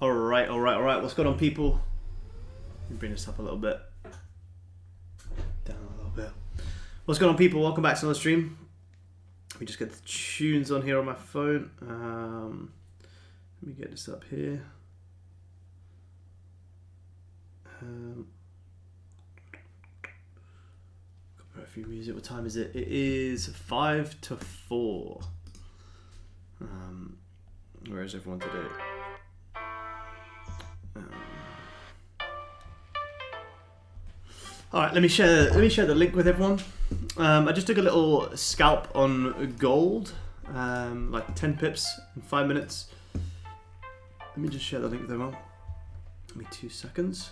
Alright. What's going on, people? Let me bring this up a little bit. Down a little bit. What's going on, people? Welcome back to another stream. Let me just get the tunes on here on my phone. Let me get this up here. A few music. What time is it? It is 5 to 4. Where is everyone today? All right, let me share the link with everyone. I just took a little scalp on gold, like 10 pips in 5 minutes. Let me just share the link with everyone. Give me 2 seconds.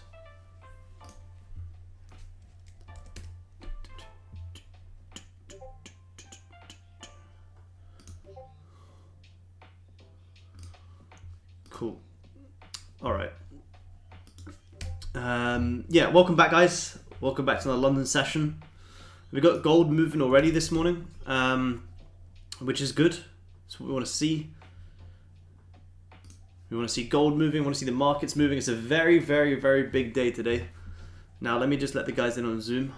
Cool. All right. Yeah, welcome back, guys. Welcome back to the London session. We got gold moving already this morning, which is good. That's what we want to see. We want to see gold moving. We want to see the markets moving. It's a very, very, very big day today. Now, let me just let the guys in on Zoom.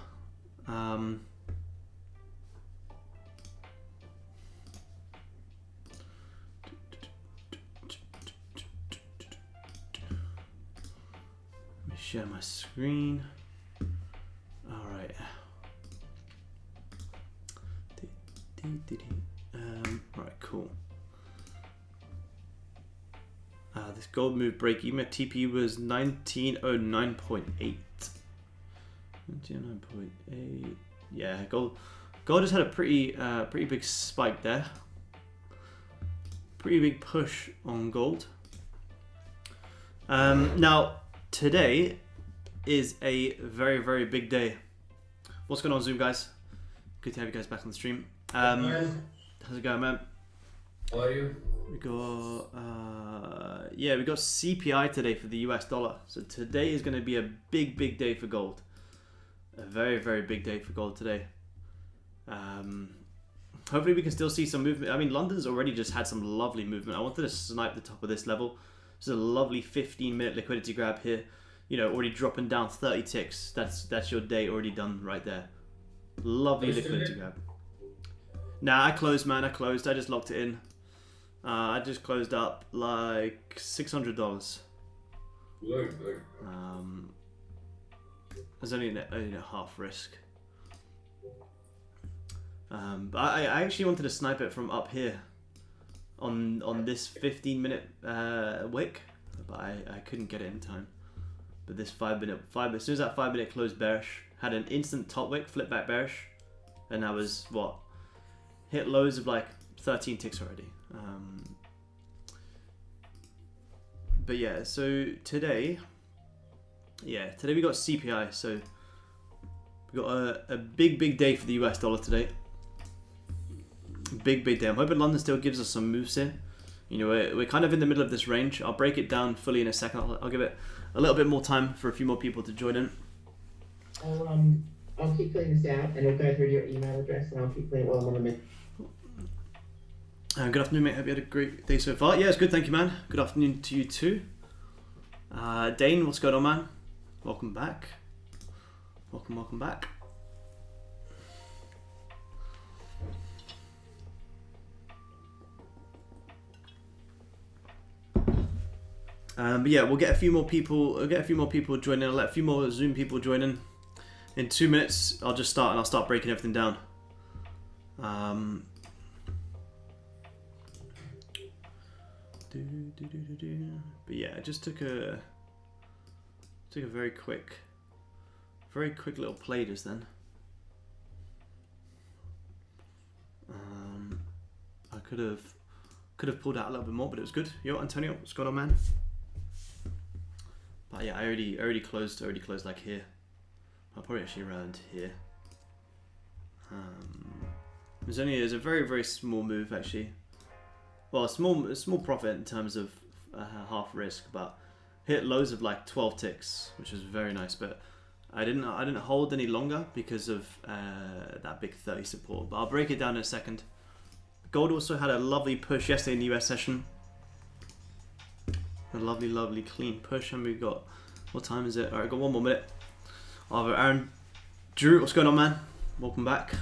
Share my screen. All right. All right, cool. This gold move break even at TP was 1909.8. 1909.8. Yeah, gold has had a pretty big spike there. Pretty big push on gold. Now. Today is a very, very big day. What's going on, Zoom, guys? Good to have you guys back on the stream. How's it going, man? How are you? We got we got CPI today for the US dollar. So today is going to be a big, big day for gold. A very, very big day for gold today. Hopefully we can still see some movement. I mean, London's already just had some lovely movement. I wanted to snipe the top of this level. This is a lovely 15-minute liquidity grab here. You know, already dropping down 30 ticks. That's your day already done right there. Lovely liquidity grab. Nah, I closed, man. I just locked it in. I just closed up like $600. Good. There's only a half risk. But I actually wanted to snipe it from up here. On this 15-minute wick, but I couldn't get it in time. But this 5 minute, as soon as that 5 minute closed bearish, had an instant top wick, flip back bearish, and that was what hit lows of like 13 ticks already. But yeah, so today we got CPI, so we got a big day for the US dollar today. Big day. I'm hoping London still gives us some moves here. You know, we're kind of in the middle of this range. I'll break it down fully in a second. I'll give it a little bit more time for a few more people to join in. I'll keep filling this out and it'll go through your email address and I'll keep filling it while I'm on the mid. Good afternoon, mate. Hope you had a great day so far. Yeah, it's good. Thank you, man. Good afternoon to you too. Dane, what's going on, man? Welcome back. Welcome back. But yeah, we'll get a few more people. Join in. I'll let a few more Zoom people join in. In 2 minutes, I'll just start and I'll start breaking everything down. But yeah, I just took a very quick little play just then. I could have pulled out a little bit more, but it was good. Yo, Antonio, what's going on, man? But yeah, I already closed like here. I'll probably actually around here. There's a very, very small move actually. Well, a small profit in terms of half risk, but hit lows of like 12 ticks, which was very nice. But I didn't hold any longer because of that big 30 support. But I'll break it down in a second. Gold also had a lovely push yesterday in the US session. A lovely, lovely clean push. And we've got, what time is it? Alright, got 1 more minute. Over Aaron. Drew, what's going on, man? Welcome back.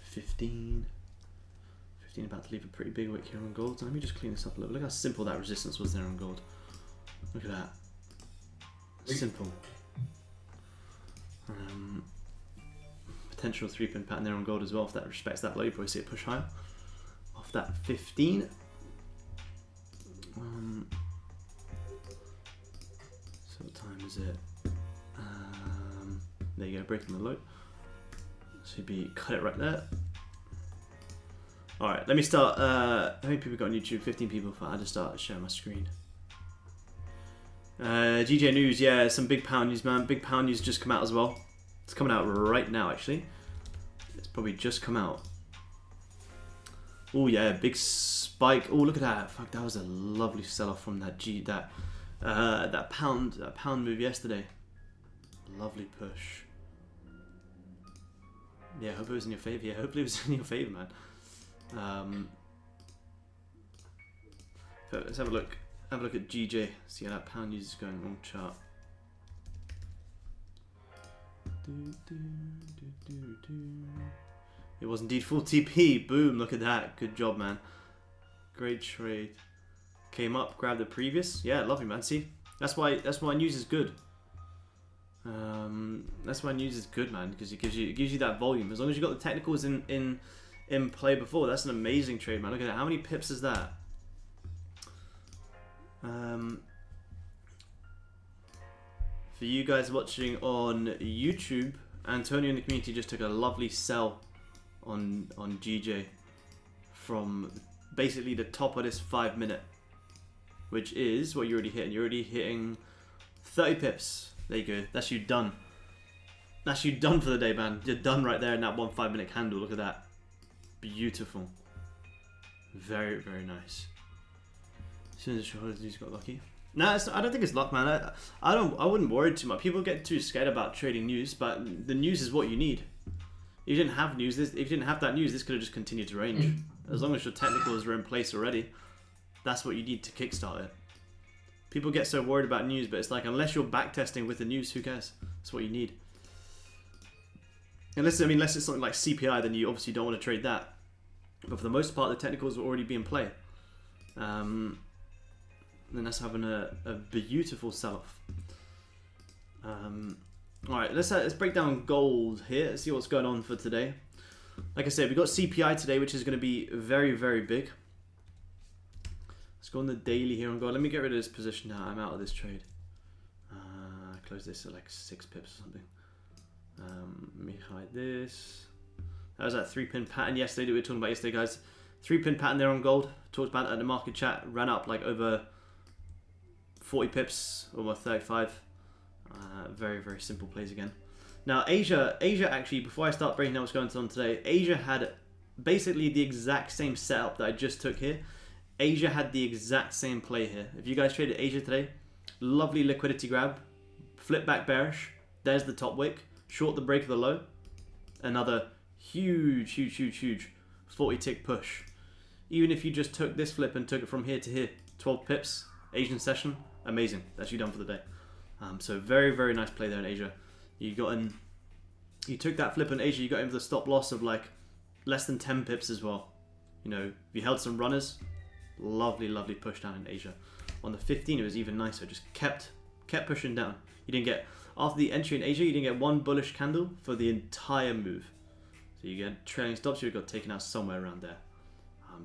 15 about to leave a pretty big wick here on gold. So let me just clean this up a little. Look how simple that resistance was there on gold. Look at that. Simple. Potential 3-pin pattern there on gold as well. If that respects that low, you probably see it push higher. Off that 15. So what time is it? There you go, breaking the low. So you'd be cut it right there. Alright, let me start. How many people got on YouTube? 15 people. I just start sharing my screen. GJ News, yeah, some big pound news, man. Big pound news just come out as well. It's coming out right now, actually. It's probably just come out. Oh yeah, big spike. Oh, look at that. Fuck, that was a lovely sell-off from that that pound move yesterday. Lovely push. Yeah, hope it was in your favour. Yeah, hopefully it was in your favour, man. So let's have a look. Have a look at GJ. See how that pound news is going on chart. It was indeed full TP. Boom! Look at that. Good job, man. Great trade. Came up, grabbed the previous. Yeah, lovely, man. See, that's why news is good. That's why news is good, man, because it gives you that volume. As long as you got the technicals in play before, that's an amazing trade, man. Look at that. How many pips is that? For you guys watching on YouTube, Antonio in the community just took a lovely sell on GJ from basically the top of this 5 minute, which is what you're already hitting. You're already hitting 30 pips. There you go. That's you done. That's you done for the day, man. You're done right there in that 1 5 minute candle. Look at that. Beautiful. Very, very nice. As soon as the shareholders got lucky. No, I don't think it's luck, man. I wouldn't worry too much. People get too scared about trading news, but the news is what you need. If you didn't have news, if you didn't have that news, this could have just continued to range. As long as your technicals are in place already, that's what you need to kickstart it. People get so worried about news, but it's like, unless you're backtesting with the news, who cares? That's what you need. Unless it's something like CPI, then you obviously don't want to trade that. But for the most part, the technicals will already be in play. Then that's having a beautiful sell-off. Alright, let's break down gold here. Let's see what's going on for today. Like I said, we've got CPI today, which is going to be very, very big. Let's go on the daily here on gold. Let me get rid of this position now. I'm out of this trade. Close this at like 6 pips or something. Let me hide this. That was that 3-pin pattern yesterday that we were talking about yesterday, guys. 3-pin pattern there on gold. Talked about it at the market chat. Ran up like over 40 pips, almost 35. Very, very simple plays again. Now, Asia actually, before I start breaking down what's going on today, Asia had basically the exact same setup that I just took here. Asia had the exact same play here. If you guys traded Asia today, lovely liquidity grab, flip back bearish, there's the top wick, short the break of the low, another huge 40 tick push. Even if you just took this flip and took it from here to here, 12 pips, Asian session, amazing. That's you done for the day. So very, very nice play there in Asia. You took that flip in Asia, you got into the stop loss of like less than 10 pips as well. You know, you held some runners, lovely push down in Asia. On the 15 it was even nicer, just kept pushing down. You didn't get, after the entry in Asia, you didn't get one bullish candle for the entire move. So you get trailing stops, you got taken out somewhere around there.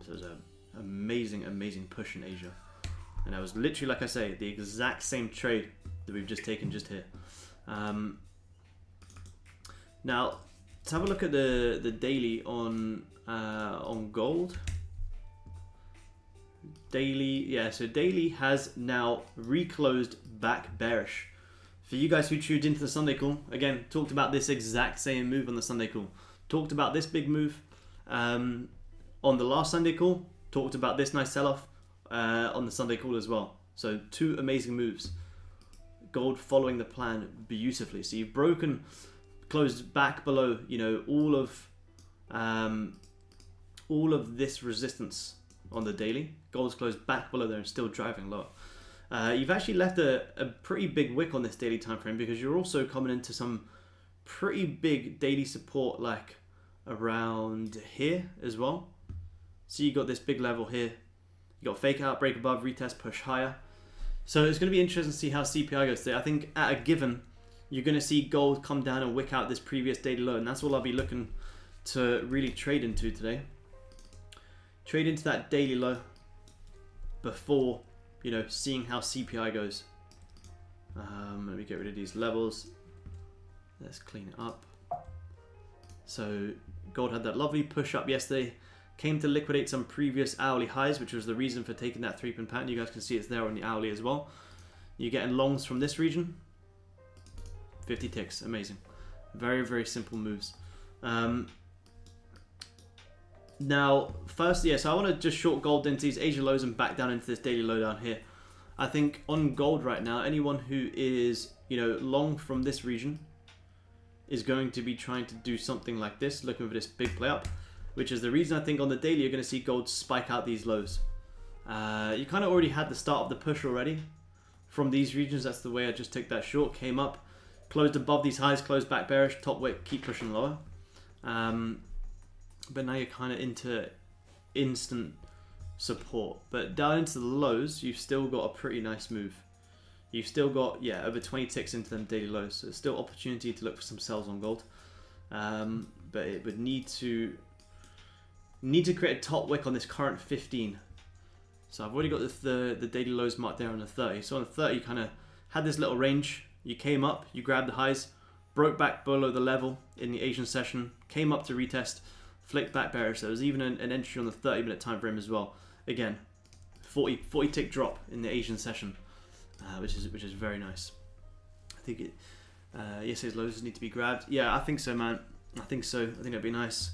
So it was an amazing push in Asia. And that was literally, like I say, the exact same trade that we've just taken just here. Now, let's have a look at the daily on gold. Daily, yeah, so daily has now reclosed back bearish. For you guys who tuned into the Sunday call, again, talked about this exact same move on the Sunday call. Talked about this big move on the last Sunday call. Talked about this nice sell-off on the Sunday call as well. So 2 amazing moves. Gold following the plan beautifully. So you've closed back below, you know, all of this resistance on the daily. Gold's closed back below there and still driving lower. You've actually left a pretty big wick on this daily time frame because you're also coming into some pretty big daily support like around here as well. So you got this big level here. You got fake out, break above, retest, push higher. So it's going to be interesting to see how CPI goes today. I think at a given, you're going to see gold come down and wick out this previous daily low, and that's all I'll be looking to really trade into today. Trade into that daily low before, you know, seeing how CPI goes. Let me get rid of these levels. Let's clean it up. So gold had that lovely push up yesterday. Came to liquidate some previous hourly highs, which was the reason for taking that 3-pin pattern. You guys can see it's there on the hourly as well. You're getting longs from this region. 50 ticks. Amazing. Very, very simple moves. Now, first, yeah, so I want to just short gold into these Asia lows and back down into this daily low down here. I think on gold right now, anyone who is, you know, long from this region is going to be trying to do something like this, looking for this big play up, which is the reason I think on the daily you're going to see gold spike out these lows. You kind of already had the start of the push already from these regions. That's the way I just took that short, came up, closed above these highs, closed back bearish, top wick, keep pushing lower. But now you're kind of into instant support. But down into the lows, you've still got a pretty nice move. You've still got, yeah, over 20 ticks into them daily lows. So there's still opportunity to look for some sells on gold. But it would need to create a top wick on this current 15. So I've already got the daily lows marked there on the 30. So on the 30, you kind of had this little range. You came up, you grabbed the highs, broke back below the level in the Asian session, came up to retest, flicked back bearish. So there's even an entry on the 30-minute time frame as well. Again, 40 tick drop in the Asian session, which is very nice. I think yesterday's lows need to be grabbed. Yeah, I think so, man. I think so. I think that'd be nice.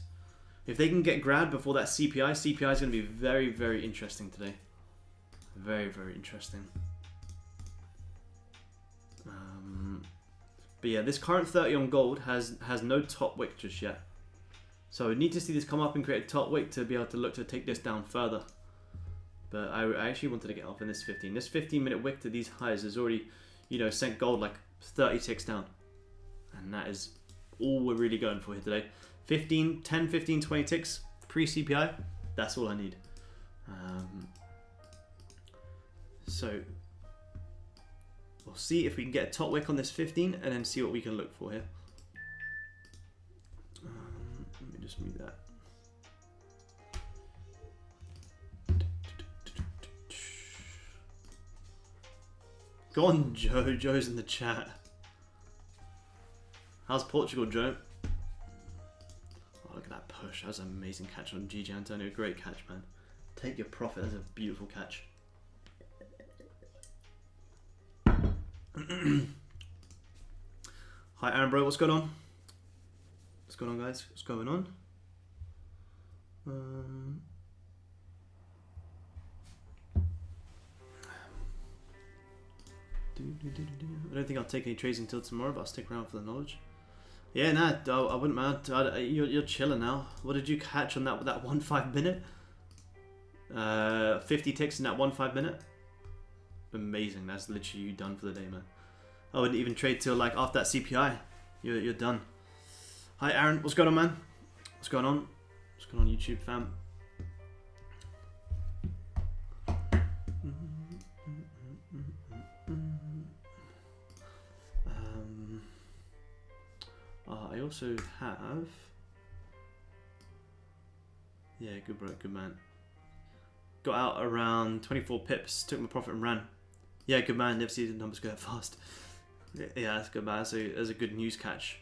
If they can get grabbed before that CPI is going to be very, very interesting today. Very, very interesting. But yeah, this current 30 on gold has no top wick just yet. So we need to see this come up and create a top wick to be able to look to take this down further. But I actually wanted to get off in this 15. This 15-minute wick to these highs has already, you know, sent gold like 30 ticks down. And that is all we're really going for here today. 10, 15, 20 ticks pre-CPI. That's all I need. So we'll see if we can get a top wick on this 15 and then see what we can look for here. Let me just move that. Go on, Joe. Joe's in the chat. How's Portugal, Joe? Oh, look at that push. That was an amazing catch on GG Antonio. Great catch, man. Take your profit. That's a beautiful catch. Hi, Aaron, bro. What's going on? What's going on, guys? What's going on? I don't think I'll take any trades until tomorrow, but I'll stick around for the knowledge. Yeah, nah, I wouldn't mind. You're chilling now. What did you catch on that 1.5 minute? 50 ticks in that 1.5 minute. Amazing. That's literally you done for the day, man. I wouldn't even trade till like after that CPI. You're done. Hi, Aaron. What's going on, man? What's going on? What's going on, YouTube fam? I also have. Yeah, good bro, good man. Got out around 24 pips, took my profit and ran. Yeah, good man. Never see the numbers go that fast. Yeah, that's good, man. That's a good news catch.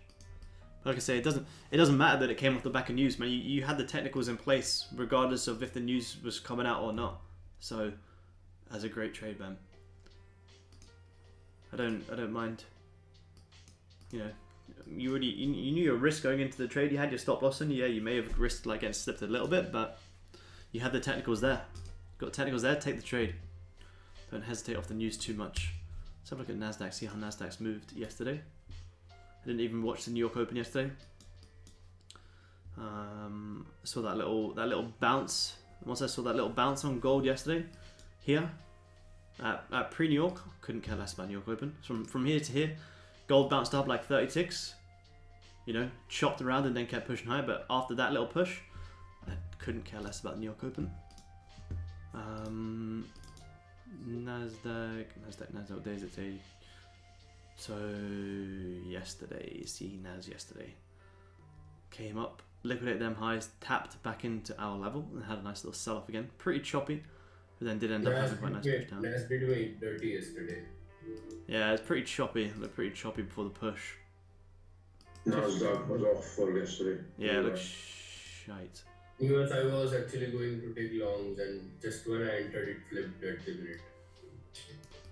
But like I say, it doesn't matter that it came off the back of news, man. You had the technicals in place, regardless of if the news was coming out or not. So, that's a great trade, man. I don't mind. You know, you knew your risk going into the trade. You had your stop loss in. Yeah, you may have risked like getting slipped a little bit, but you had the technicals there. Got technicals there. Take the trade. Don't hesitate off the news too much. Let's have a look at Nasdaq. See how Nasdaq's moved yesterday. I didn't even watch the New York Open yesterday. Saw that little bounce Once I saw that little bounce on gold yesterday, here, at pre-New York, couldn't care less about New York Open. From here to here, gold bounced up like 30 ticks, you know, chopped around and then kept pushing higher, but after that little push, I couldn't care less about the New York Open. Nasdaq, what day is it today? So, yesterday, see Nas yesterday. Came up, liquidated them highs, tapped back into our level, and had a nice little sell-off again. Pretty choppy, but then did end up having quite a nice push down. Nas did way dirty yesterday. Yeah, it's pretty choppy. It looked pretty choppy before the push. Nasdaq was off for yesterday. Yeah, it looked shite. US, I was actually going to take longs, and just when I entered, it flipped at the minute.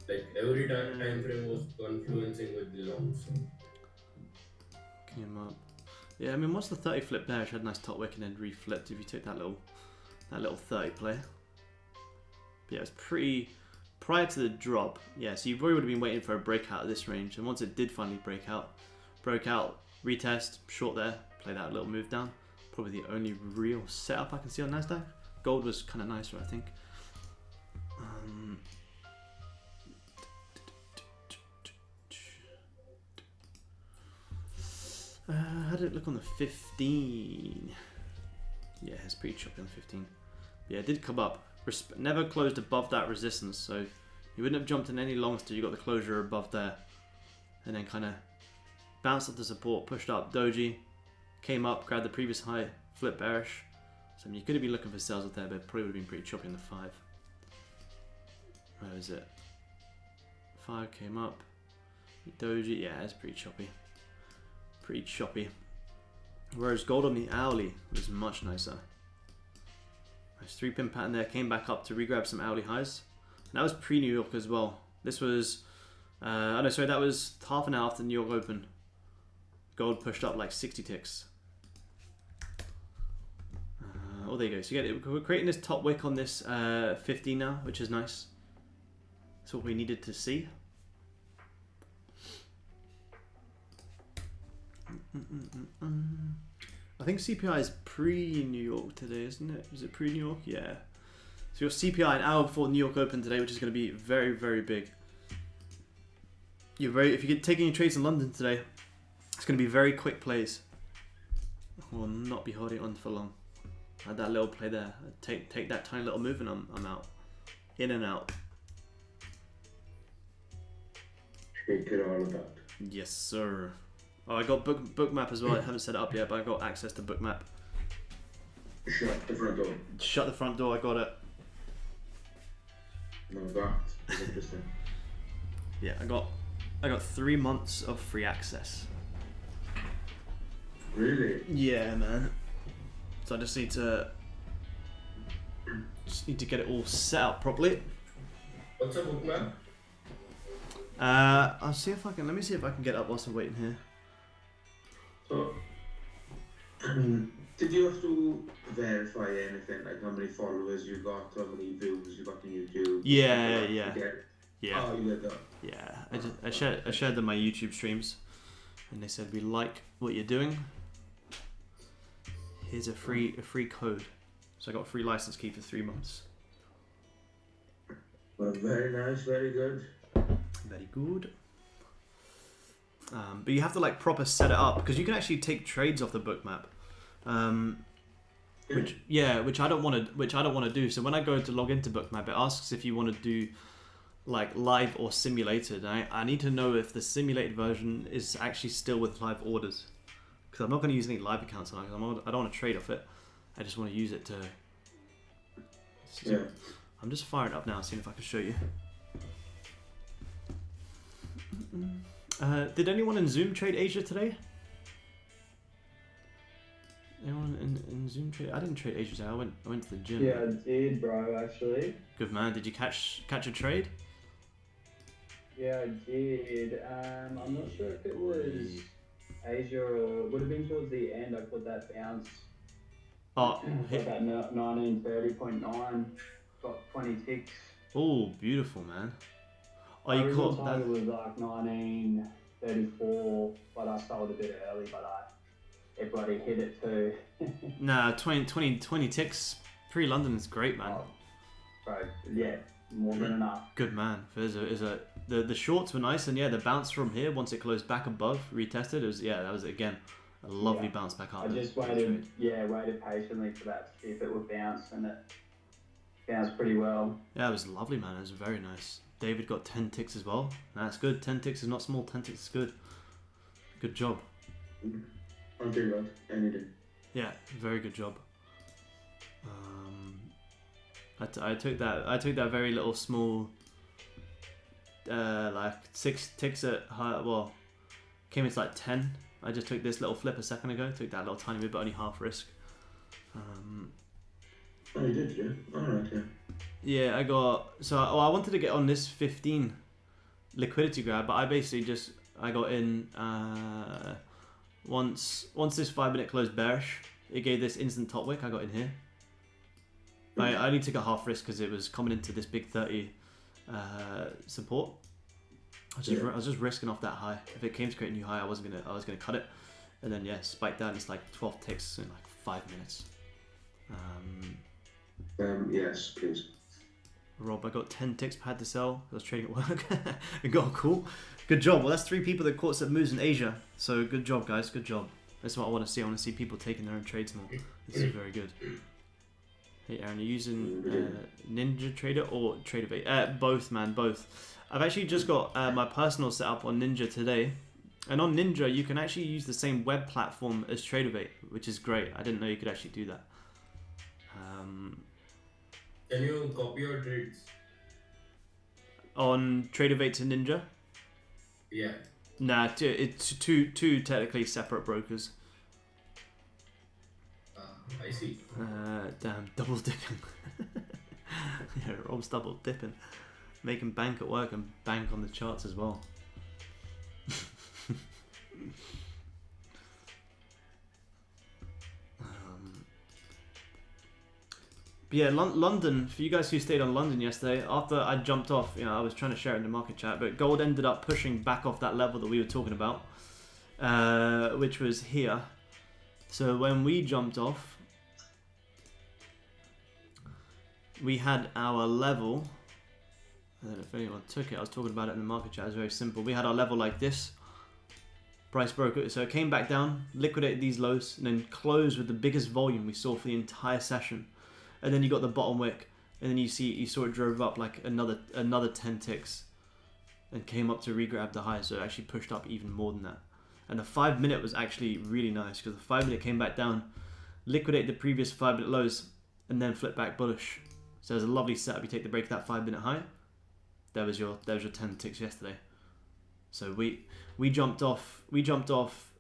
Like every time frame was confluencing with the longs. Came up. Yeah, I mean, once the 30 flipped there, it had a nice top wick and then reflipped. If you took that little 30 play. But yeah, it was pretty prior to the drop. Yeah, so you probably would have been waiting for a breakout at this range, and once it did finally broke out, retest, short there, play that little move down. Probably the only real setup I can see on Nasdaq. Gold was kind of nicer, I think. How did it look on the 15? Yeah, it's pretty choppy on the 15. Yeah, it did come up. Never closed above that resistance, so you wouldn't have jumped in any longs till you got the closure above there. And then kind of bounced up the support, pushed up doji, came up, grabbed the previous high, flipped bearish. So I mean, you could have been looking for sales up there, but it probably would have been pretty choppy on the 5. Where is it? 5 came up. Doji, yeah, it's pretty choppy. Pretty choppy. Whereas gold on the hourly was much nicer. Nice 3-pin pattern there, came back up to re-grab some hourly highs. And that was pre-New York as well. This was, that was half an hour after the New York Open. Gold pushed up like 60 ticks. Oh, there you go. So we're creating this top wick on this 15 now, which is nice. That's what we needed to see. I think CPI is pre-New York today, isn't it? Is it pre-New York? Yeah. So your CPI an hour before New York Open today, which is going to be very, very big. If you get taking your trades in London today, it's going to be very quick plays. Will not be holding on for long. Had that little play there. Take that tiny little move and I'm out. In and out. Take it all about. Yes, sir. Oh, I got bookmap as well. I haven't set it up yet, but I got access to bookmap. Shut the front door. Shut the front door. I got it. No, that is interesting. Yeah, I got 3 months of free access. Really? Yeah, man. So I just need to get it all set up properly. What's a bookmap? I'll see if I can. Let me see if I can get it up whilst I'm waiting here. So, did you have to verify anything, like how many followers you got, how many views you got on YouTube? Yeah. Oh, you did that. Yeah, I shared them my YouTube streams, and they said we like what you're doing. Here's a free code, so I got a free license key for 3 months. Well, very nice, very good. Very good. But you have to like proper set it up because you can actually take trades off the bookmap. Which I don't want to do. So when I go to log into bookmap, it asks if you want to do like live or simulated. I need to know if the simulated version is actually still with live orders, because I'm not going to use any live accounts on it. I don't want to trade off it. I just want to use it to. Yeah. I'm just firing it up now, seeing if I can show you. Did anyone in Zoom trade Asia today? Anyone in Zoom trade? I didn't trade Asia today. I went to the gym. Yeah, I did, bro. Actually. Good man. Did you catch a trade? Yeah, I did. I'm not sure if it was Asia or would have been towards the end. I put that bounce. Oh, got that 1930.9. Got 20 ticks. Oh, beautiful, man. Oh, you caught that? It was like 1934, but I sold a bit early, but it bloody hit it too. Nah, 20 ticks Pre-London is great, man. Oh, bro, yeah, more than enough. Good man. The shorts were nice, and yeah, the bounce from here once it closed back above, retested. It was that was again a lovely bounce back up. I just waited patiently for that to see if it would bounce, and it bounced pretty well. Yeah, it was lovely, man. It was very nice. David got 10 ticks as well. That's good. 10 ticks is not small. 10 ticks is good. Good job. I'll do that any day. Yeah, very good job. I took that very little small, like 6 ticks at high. Well, came into like 10. I just took this little flip a second ago. Took that little tiny bit, but only half risk. Oh, you did, yeah. All right, yeah. Yeah, I wanted to get on this 15 liquidity grab, but I basically I got in once this 5-minute closed bearish. It gave this instant top wick. I got in here. I only took a half risk because it was coming into this big 30 support. I was just risking off that high. If it came to create a new high, I was gonna cut it, and then spike down. It's like 12 ticks in like 5 minutes. Yes, please. Rob, I got 10 ticks per had to sell. I was trading at work. It got cool. Good job. Well, that's 3 people that caught some moves in Asia. So good job, guys. Good job. That's what I want to see. I want to see people taking their own trades more. This is very good. Hey, Aaron, are you using Ninja Trader or Tradeovate? Both, man, both. I've actually just got my personal setup on Ninja today. And on Ninja, you can actually use the same web platform as Tradeovate, which is great. I didn't know you could actually do that. Can you copy your trades? On Tradeovate to Ninja? Yeah. Nah, it's two technically separate brokers. I see. Damn, double dipping. Yeah, Rob's double dipping. Making bank at work and bank on the charts as well. But yeah, London, for you guys who stayed on London yesterday, after I jumped off, I was trying to share it in the market chat, but gold ended up pushing back off that level that we were talking about, which was here. So when we jumped off, we had our level. I don't know if anyone took it. I was talking about it in the market chat. It was very simple. We had our level like this. Price broke it. So it came back down, liquidated these lows, and then closed with the biggest volume we saw for the entire session. And then you got the bottom wick, and then you saw it drove up like another 10 ticks, and came up to regrab the high. So it actually pushed up even more than that. And the 5-minute was actually really nice because the 5-minute came back down, liquidated the previous 5-minute lows, and then flipped back bullish. So it was a lovely setup. You take the break of that 5-minute high. There was your 10 ticks yesterday. So we jumped off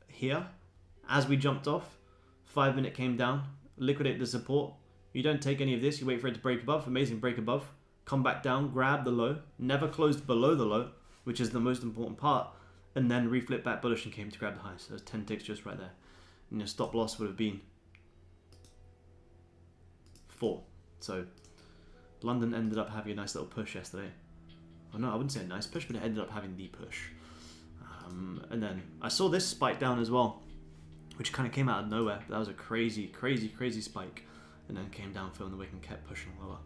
here. As we jumped off, 5-minute came down, liquidated the support. You don't take any of this. You wait for it to break above. Amazing break above. Come back down, grab the low. Never closed below the low, which is the most important part. And then reflip back bullish and came to grab the high. So there's 10 ticks just right there. And your stop loss would have been 4. So London ended up having a nice little push yesterday. Oh no, I wouldn't say a nice push, but it ended up having the push. And then I saw this spike down as well, which kind of came out of nowhere. That was a crazy, crazy, crazy spike. And then came down, filling the wick and kept pushing lower.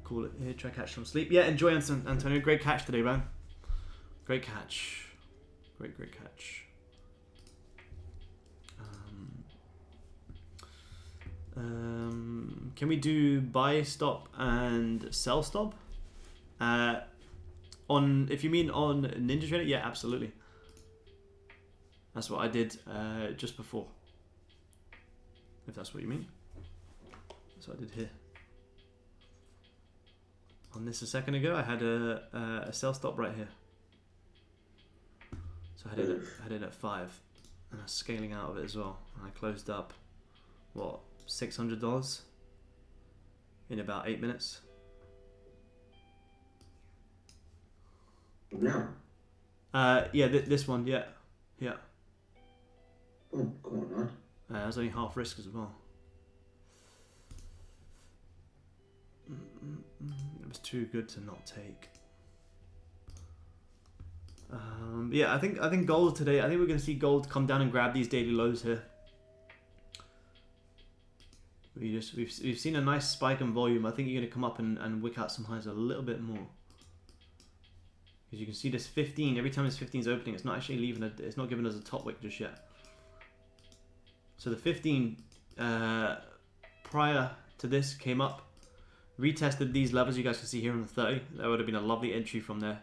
Call it here, try to catch some sleep. Yeah, enjoy Antonio. Great catch today, man. Great catch. Great catch. Can we do buy stop and sell stop? If you mean on Ninja Trader, yeah, absolutely. That's what I did just before. If that's what you mean. That's what I did here. On this a second ago, I had a sell stop right here. So I had it at 5, and I was scaling out of it as well. And I closed up, what, $600 in about 8 minutes. No. Yeah, this one, yeah. Oh, go on, I was only half risk as well. It was too good to not take. Yeah, I think gold today. I think we're going to see gold come down and grab these daily lows here. we've seen a nice spike in volume. I think you're going to come up and wick out some highs a little bit more. Because you can see this 15, every time this 15 is opening, it's not actually leaving it's not giving us a top wick just yet. So the 15 prior to this came up, retested these levels you guys can see here on the 30. That would have been a lovely entry from there.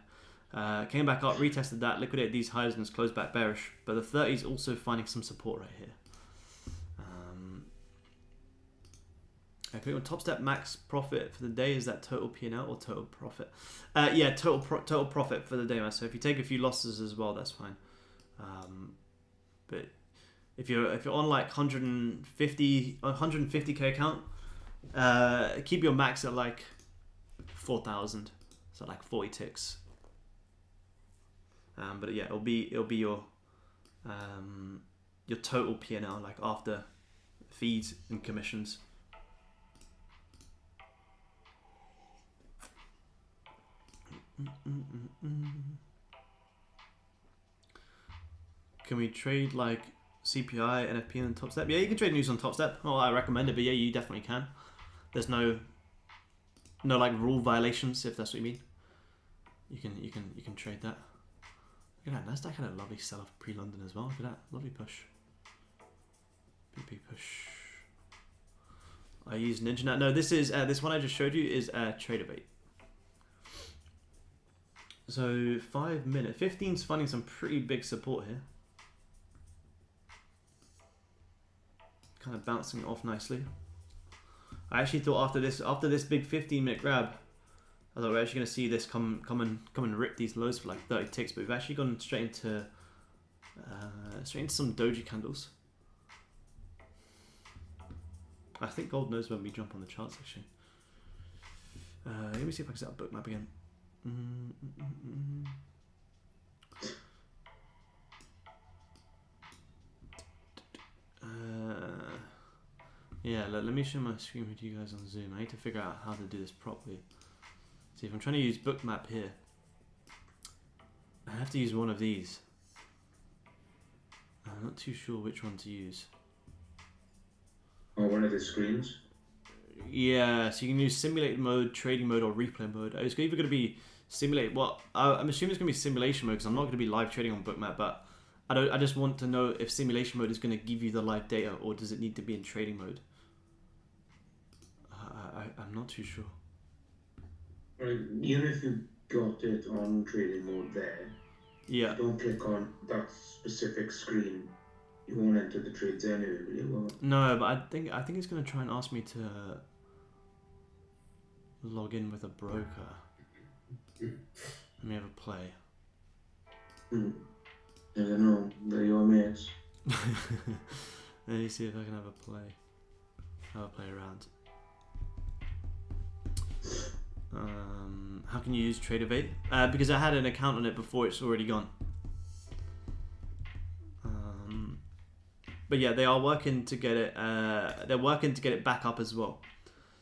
Came back up, retested that, liquidated these highs and it's closed back bearish. But the 30 is also finding some support right here. I click on top step max profit for the day. Is that total P&L or total profit? Yeah, total profit for the day, man. So if you take a few losses as well, that's fine. But if you're on like 150k account, keep your max at like 4,000, so like 40 ticks. But yeah, it'll be your total P&L, like after fees and commissions. Can we trade like CPI, NFP on Top Step? Yeah, you can trade news on Top Step. Oh, I recommend it, but yeah, you definitely can. There's no like rule violations, if that's what you mean. You can trade that. Look at that, Nasdaq had a lovely sell-off pre-London as well. Look at that, lovely push. BP push. I use Ninja now. No, this is this one I just showed you is TraderBait. So 5 minutes, 15's finding some pretty big support here. Kind of bouncing off nicely. I actually thought after this big 15-minute grab, I thought we're actually going to see this come and rip these lows for like 30 ticks, but we've actually gone straight into some doji candles. I think gold knows when we jump on the charts actually. Let me see if I can set up bookmap again. Yeah, let me share my screen with you guys on Zoom. I need to figure out how to do this properly. See, if I'm trying to use bookmap here, I have to use one of these. I'm not too sure which one to use. Oh, one of the screens? Yeah, so you can use simulate mode, trading mode, or replay mode. It's either going to be simulate. Well, I'm assuming it's going to be simulation mode because I'm not going to be live trading on bookmap. But I just want to know if simulation mode is going to give you the live data, or does it need to be in trading mode? I'm not too sure. Right, even if you got it on trading mode there, Yeah. don't click on that specific screen. You won't enter the trades anyway, will you? No, but I think it's going to try and ask me to log in with a broker. Let me have a play. I don't know. They're your mates. Let me see if I can have a play. Have a play around. How can you use TraderBait? Because I had an account on it before, it's already gone. But yeah, they are working to get it. They're working to get it back up as well.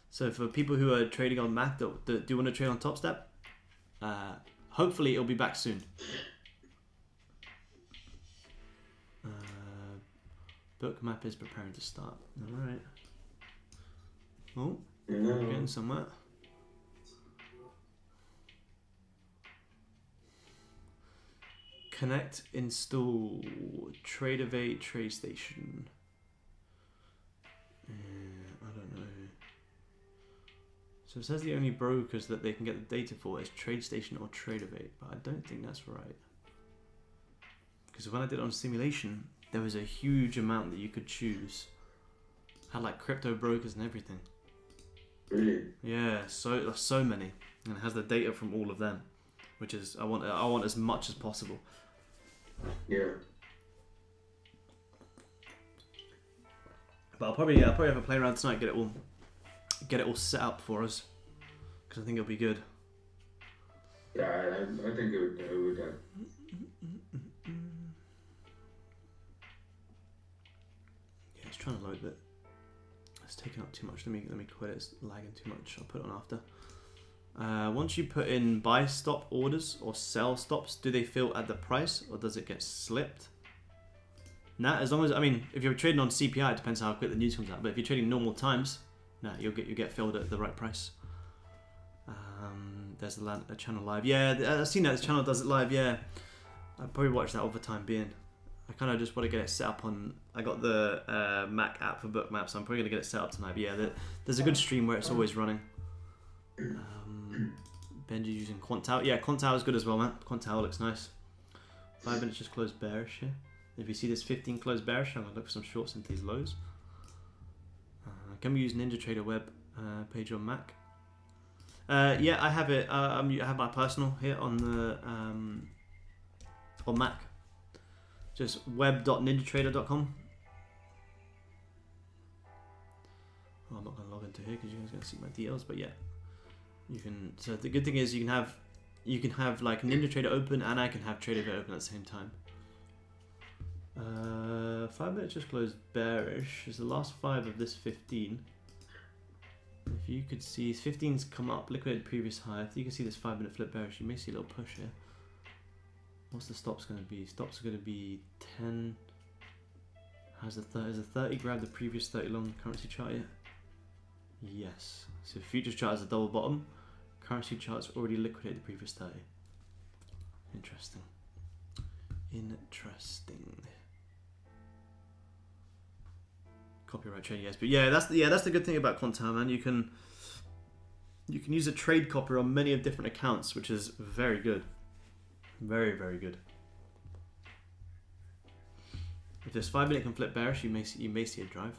So for people who are trading on Mac that do want to trade on Top Step, hopefully it'll be back soon. Bookmap is preparing to start. All right. Oh, we're getting somewhere. Connect, install, TraderBait, TradeStation. I don't know. So it says the only brokers that they can get the data for is TradeStation or TraderBait, but I don't think that's right. Because when I did it on simulation, there was a huge amount that you could choose. Had like crypto brokers and everything. Really? Yeah, so many, and it has the data from all of them, which is I want as much as possible. Yeah. But I'll probably have a play around tonight, get it all set up for us, because I think it'll be good. Yeah, I think it would. Yeah, it's trying to load, but it's taking up too much. Let me quit it. It's lagging too much. I'll put it on after. Once you put in buy stop orders or sell stops, do they fill at the price or does it get slipped? Nah, as long as, I mean, if you're trading on CPI, it depends how quick the news comes out. But if you're trading normal times, No, you get filled at the right price. There's a channel live. Yeah, I've seen that. This channel does it live. Yeah, I'd probably watch that all the time being. I kind of just want to get it set up on. I got the Mac app for Bookmap, so I'm probably gonna get it set up tonight. But yeah, there's a good stream where it's always running. Benji's using Quantal. Yeah, Quantal is good as well, man. Quantal looks nice. 5 minutes just closed bearish here. If you see this 15 closed bearish, I'm gonna look for some shorts into these lows. Can we use NinjaTrader web page on Mac? Yeah, I have it. I have my personal here on the on Mac. Just web.ninjatrader.com. Oh, I'm not going to log into here because you guys are going to see my details, but yeah, you can. So the good thing is you can have like NinjaTrader open, and I can have TraderVate open at the same time. 5 minutes just closed bearish. It's the last 5 of this 15. If you could see 15's come up, liquidated previous high. If you can see this 5 minute flip bearish, you may see a little push here. What's the stops going to be? Stops are going to be 10. Has the 30 grabbed the previous 30 long currency chart yet? Yes. So futures chart has a double bottom. Currency chart's already liquidated the previous 30. Interesting. Interesting. Copyright trade, yes, but yeah, that's the good thing about Quantum, man. You can use a trade copy on many of different accounts, which is very good, very good. If this 5 minute can flip bearish, you may see a drive.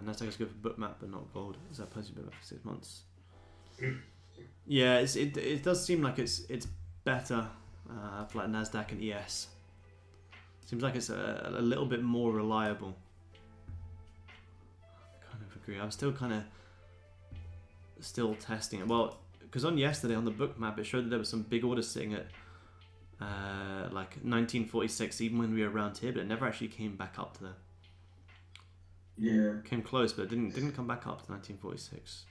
Nasdaq is good for Bookmap, but not gold. Is that posted for 6 months? Yeah, it does seem like it's better for like Nasdaq and ES. Seems like it's a little bit more reliable. Agree. I'm still testing it. Well, because on yesterday on the book map it showed that there was some big orders sitting at like 1946 even when we were around here, but it never actually came back up to there. Yeah. Came close, but it didn't come back up to 1946.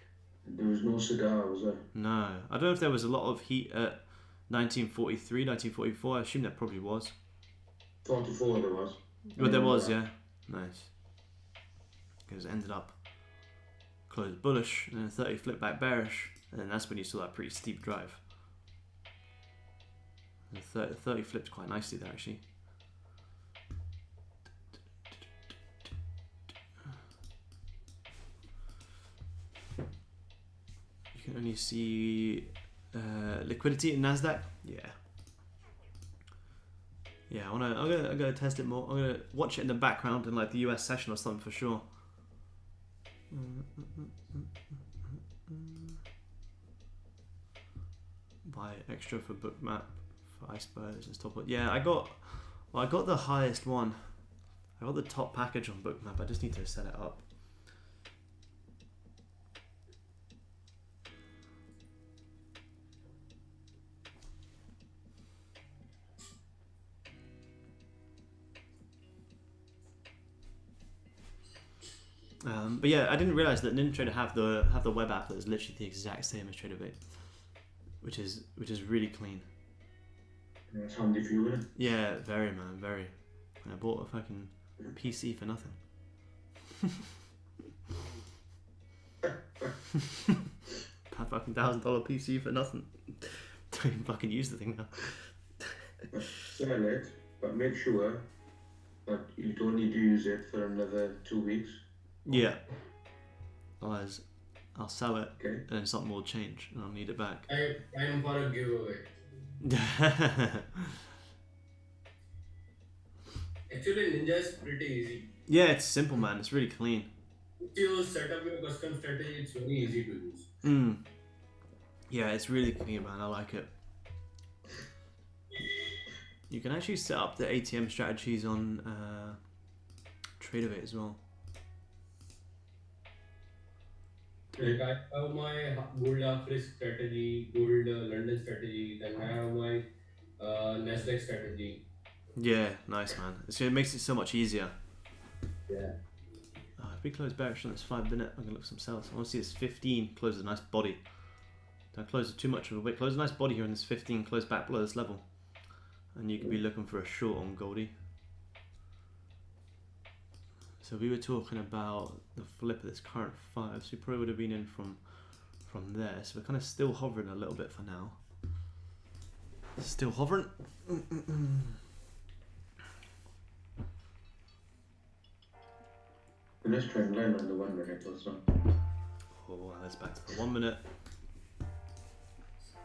There was no cigar, was there? No. I don't know if there was a lot of heat at 1943, 1944. I assume there probably was. 44 there was. But there was, yeah. Nice. Because it ended up closed bullish and then 30 flipped back bearish, and then that's when you saw that pretty steep drive. And 30 flipped quite nicely there actually. You can only see liquidity in Nasdaq. Yeah, I'm gonna test it more. I'm gonna watch it in the background in like the US session or something for sure. Buy extra for Bookmap for icebergs and stuff. Yeah, I got the highest one. I got the top package on Bookmap. I just need to set it up. But yeah, I didn't realize that NinjaTrader have the web app that is literally the exact same as TraderVate, which is really clean. That's handy for you, isn't it? Yeah, very man, very. I bought a fucking PC for nothing. A fucking $1,000 PC for nothing. Don't even fucking use the thing now. Sell it, but make sure that you don't need to use it for another 2 weeks. Yeah. Otherwise, I'll sell it, Okay. and then something will change, and I'll need it back. I am for a giveaway. Actually, Ninja is pretty easy. Yeah, it's simple, man. It's really clean. If you set up your custom strategy, it's very easy to use. Yeah, it's really clean, man. I like it. You can actually set up the ATM strategies on TraderVate as well. Like I have my gold half risk strategy, gold London strategy, then I have my Nasdaq strategy. Yeah, nice, man. It makes it so much easier. Yeah. If we close bearish on this 5 minute, I'm gonna look for some sales. I want to see this 15 close a nice body. Don't close it too much of a wick. Close a nice body here in this 15. Close back below this level, and you could be looking for a short on Goldie. So we were talking about the flip of this current 5, so we probably would have been in from there. So we're kind of still hovering a little bit for now. Still hovering. The next trend line on the 1 minute or so. Oh, well, let's back to the 1 minute.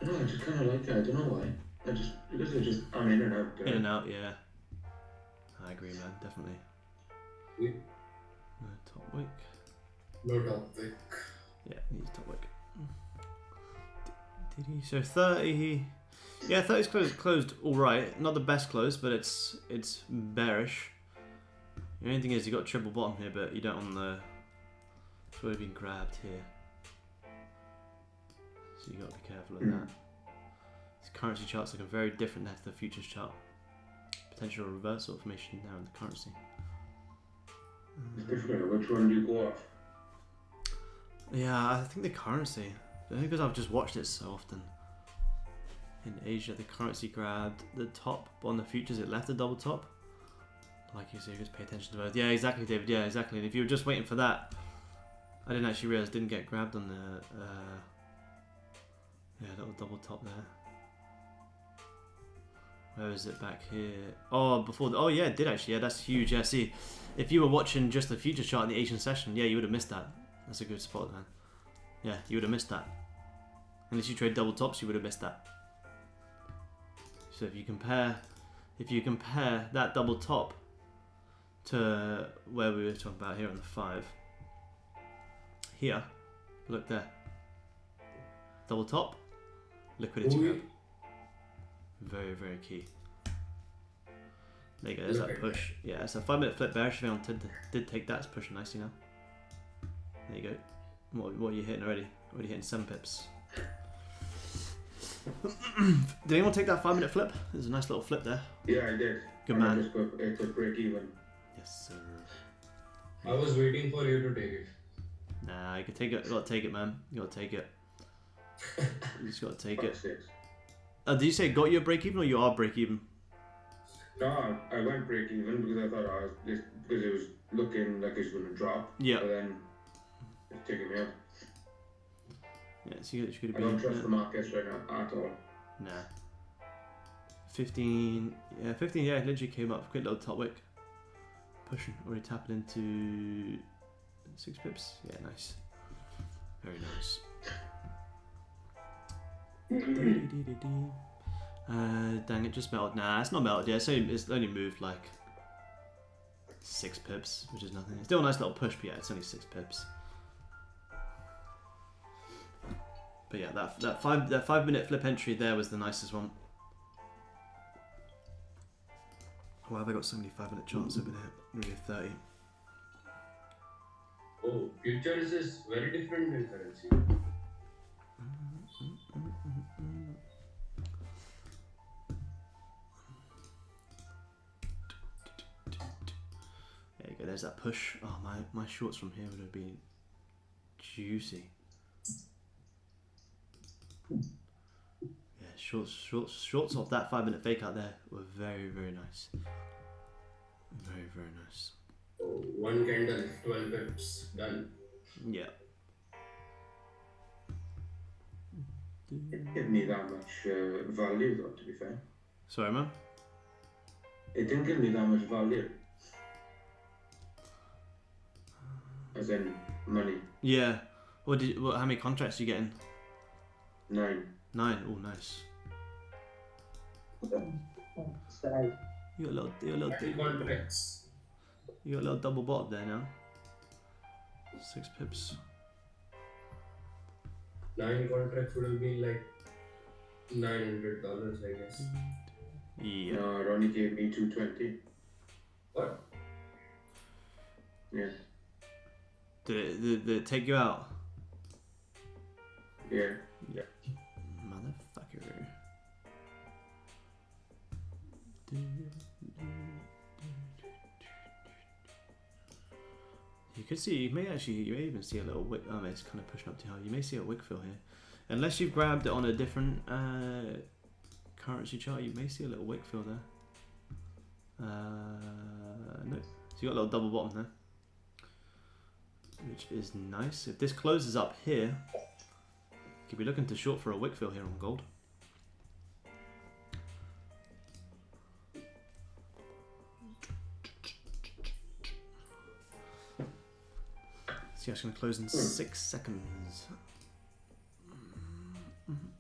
No, I just kind of like it. I don't know why. Because I'm in and out. In and out, yeah. I agree, man. Definitely. We Top wick. no topic. Yeah, he's top wick. Did he? So 30. Yeah, 30's closed all right. Not the best close, but it's bearish. The only thing is you got triple bottom here, but you don't on the. It's already been grabbed here. So you got to be careful of that. This currency chart's looking very different there to the futures chart. Potential reversal formation now in the currency. It's different. Which one do you go off? Yeah, I think the currency. Only because I've just watched it so often. In Asia, the currency grabbed the top on the futures. It left a double top. Like you say, just pay attention to both. Yeah, exactly, David. Yeah, exactly. And if you were just waiting for that, I didn't actually realize it didn't get grabbed on the. Yeah, little double top there. Where is it back here? Oh, before. Oh, yeah, it did actually. Yeah, that's huge. Yeah, see, if you were watching just the future chart in the Asian session, yeah, you would have missed that. That's a good spot, man. Yeah, you would have missed that. Unless you trade double tops, you would have missed that. So if you compare that double top to where we were talking about here on the 5, here, look there. Double top, liquidity grab. Very, very key. There you go, there's that push. Yeah, it's a 5 minute flip bearish. If anyone did take that, it's pushing nicely now. There you go. What are you hitting already? Already hitting 7 pips. Did anyone take that 5 minute flip? There's a nice little flip there. Yeah, I did. Good And man. It could break even. Yes, sir. I was waiting for you to take it. Nah, you can take it. You gotta take it, man. You gotta take it. You just gotta take it. 5-6. Did you say got you a break even or you are break even? No, I went break even because I thought because it was looking like it was going to drop. Yeah. But then it's taking me out. Yeah, so you should I don't trust the markets right now at all. Nah. 15. Yeah, 15. Yeah, literally came up. Quick little top wick. Pushing. Already tapping into 6 pips. Yeah, nice. Very nice. Dang it, just melted. Nah, it's not melted. Yeah, it's only moved like 6 pips, which is nothing. It's still a nice little push, but yeah, it's only 6 pips. But yeah, that 5 minute flip entry there was the nicest one. Why have I got so many 5 minute charts over here? Maybe 30. Oh, futures is very different in currency. There you go, there's that push. Oh, my shorts from here would have been juicy. Yeah, shorts off that 5 minute fake out there were very, very nice. Very, very nice. Oh, one candle, 12 pips, done. Yeah. It didn't give me that much value though, to be fair. Sorry, man. It didn't give me that much value. As in money. Yeah. How many contracts are you getting? 9. 9. Oh, nice. So, You got a 30 contracts. little double bottom there now. 6 pips. 9 contracts would have been like $900, I guess. Yeah. No, it only gave me 220. What? Yeah. Did it take you out? Yeah. Motherfucker. You could see, you may even see a little wick. Oh, it's kind of pushing up too hard. You may see a wick fill here. Unless you've grabbed it on a different currency chart, you may see a little wick fill there. No. So you got a little double bottom there. which is nice. If this closes up here, could be looking to short for a wick fill here on gold. See, it's going to close in 6 seconds.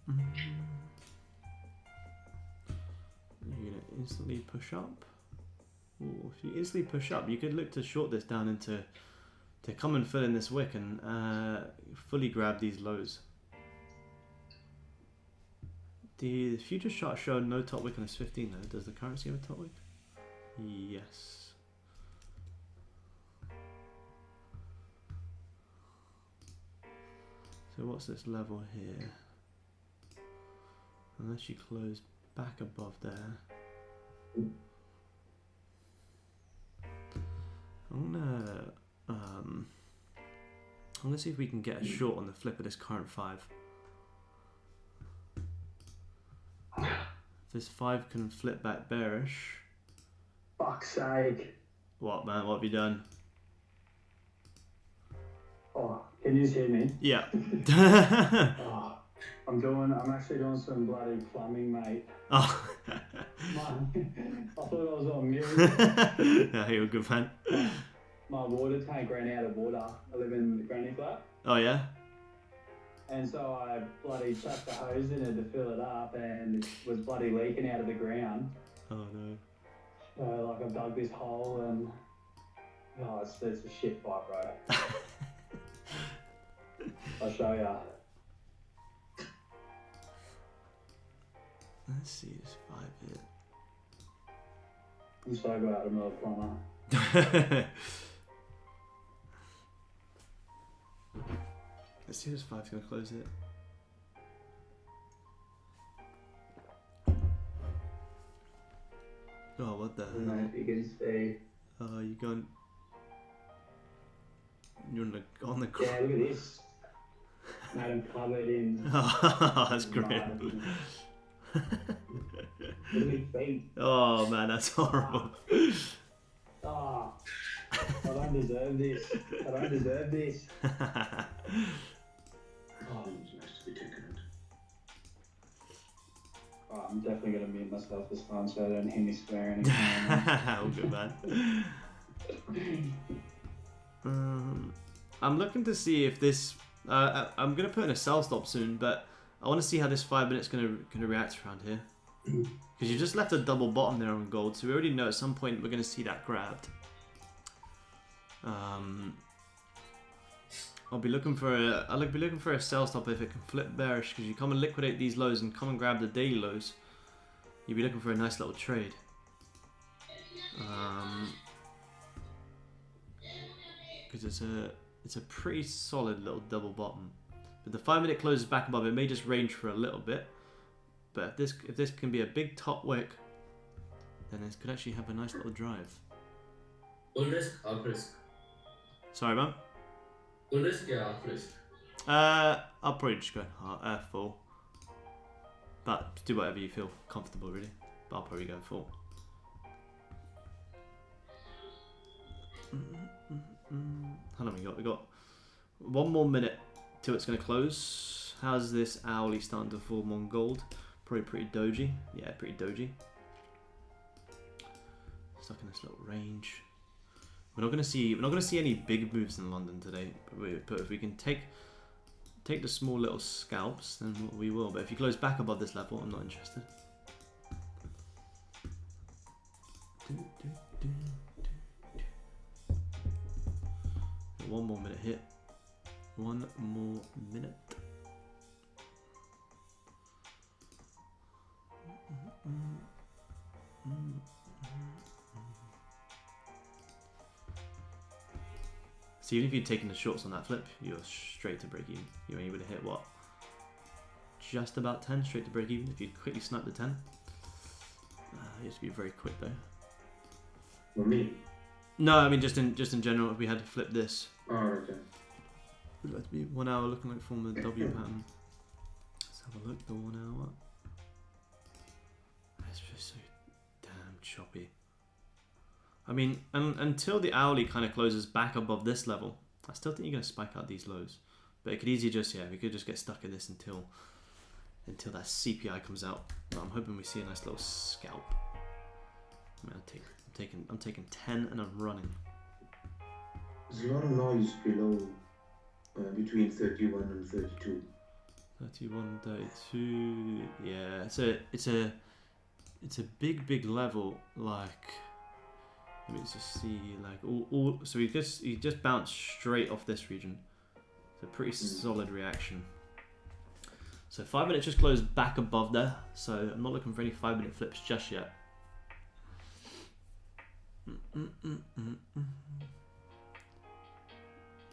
You're going to instantly push up. Ooh, if you instantly push up, you could look to short this down into to come and fill in this wick and fully grab these lows. The future chart showed no top wick on this 15 though. Does the currency have a top wick? Yes. So what's this level here? Unless you close back above there. I'm gonna see if we can get a short on the flip of this current 5. If this 5 can flip back bearish. Fuck's sake. What, man? What have you done? Oh, can you just hear me? Yeah. Oh, I'm actually doing some bloody plumbing, mate. Oh. Man, I thought I was on mute. Yeah, you're a good fan. My water tank ran out of water. I live in the granny flat. Oh yeah? And so I bloody chucked the hose in it to fill it up and it was bloody leaking out of the ground. Oh no. So like I've dug this hole and oh, it's a shit fight, bro. I'll show ya. Let's see this 5 hit. I'm so glad I'm not a plumber. Let's see if this 5's gonna close it. Oh, what the I don't know hell? if you can see. Oh, you going? You're on the Yeah, look at this. Made him covered in. Oh, that's great. mud. Look at his feet. Oh man, that's horrible. Ah, I don't deserve this. I don't deserve this. Oh, it was nice to be taken out. Oh, I'm definitely gonna mute myself this time so I don't hear me swearing again. All good, man. I'm looking to see if this. I'm gonna put in a sell stop soon, but I want to see how this 5 minutes gonna react around here. Because you just left a double bottom there on gold, so we already know at some point we're gonna see that grabbed. I'll be looking for a sell stop if it can flip bearish, because you come and liquidate these lows and come and grab the daily lows. You'll be looking for a nice little trade. Because it's a pretty solid little double bottom. But the 5 minute closes back above, it may just range for a little bit. But if this can be a big top wick, then this could actually have a nice little drive. Full risk, half risk. Sorry, man. Full risk, yeah, half risk. I'll probably just go full. But do whatever you feel comfortable, really. But I'll probably go full. How long we got 1 more minute till it's going to close. How's this owlie starting to form on gold? Probably pretty doji. Yeah, pretty doji. Stuck in this little range. We're not going to see any big moves in London today. But if we can take the small little scalps, then we will. But if you close back above this level, I'm not interested. One more minute hit. 1 more minute. So even if you'd taken the shorts on that flip, you're straight to break even. You're able to hit what? Just about 10 straight to break even if you quickly snipe the 10. You have to be very quick though. For me? No, I mean just in general, if we had to flip this. Oh, okay. Would like to be 1 hour looking like form the W pattern. Let's have a look, the 1 hour. It's just so damn choppy. I mean, until the hourly kind of closes back above this level, I still think you're going to spike out these lows. But it could easily just, we could just get stuck in this until that CPI comes out. But I'm hoping we see a nice little scalp. I mean, I'm taking 10 and I'm running. There's a lot of noise below, between 31 and 32. 31, 32. Yeah, it's a big level. Like, let me just see. Like all. So he just bounced straight off this region. It's a pretty solid reaction. So 5 minutes just closed back above there. So I'm not looking for any 5-minute flips just yet.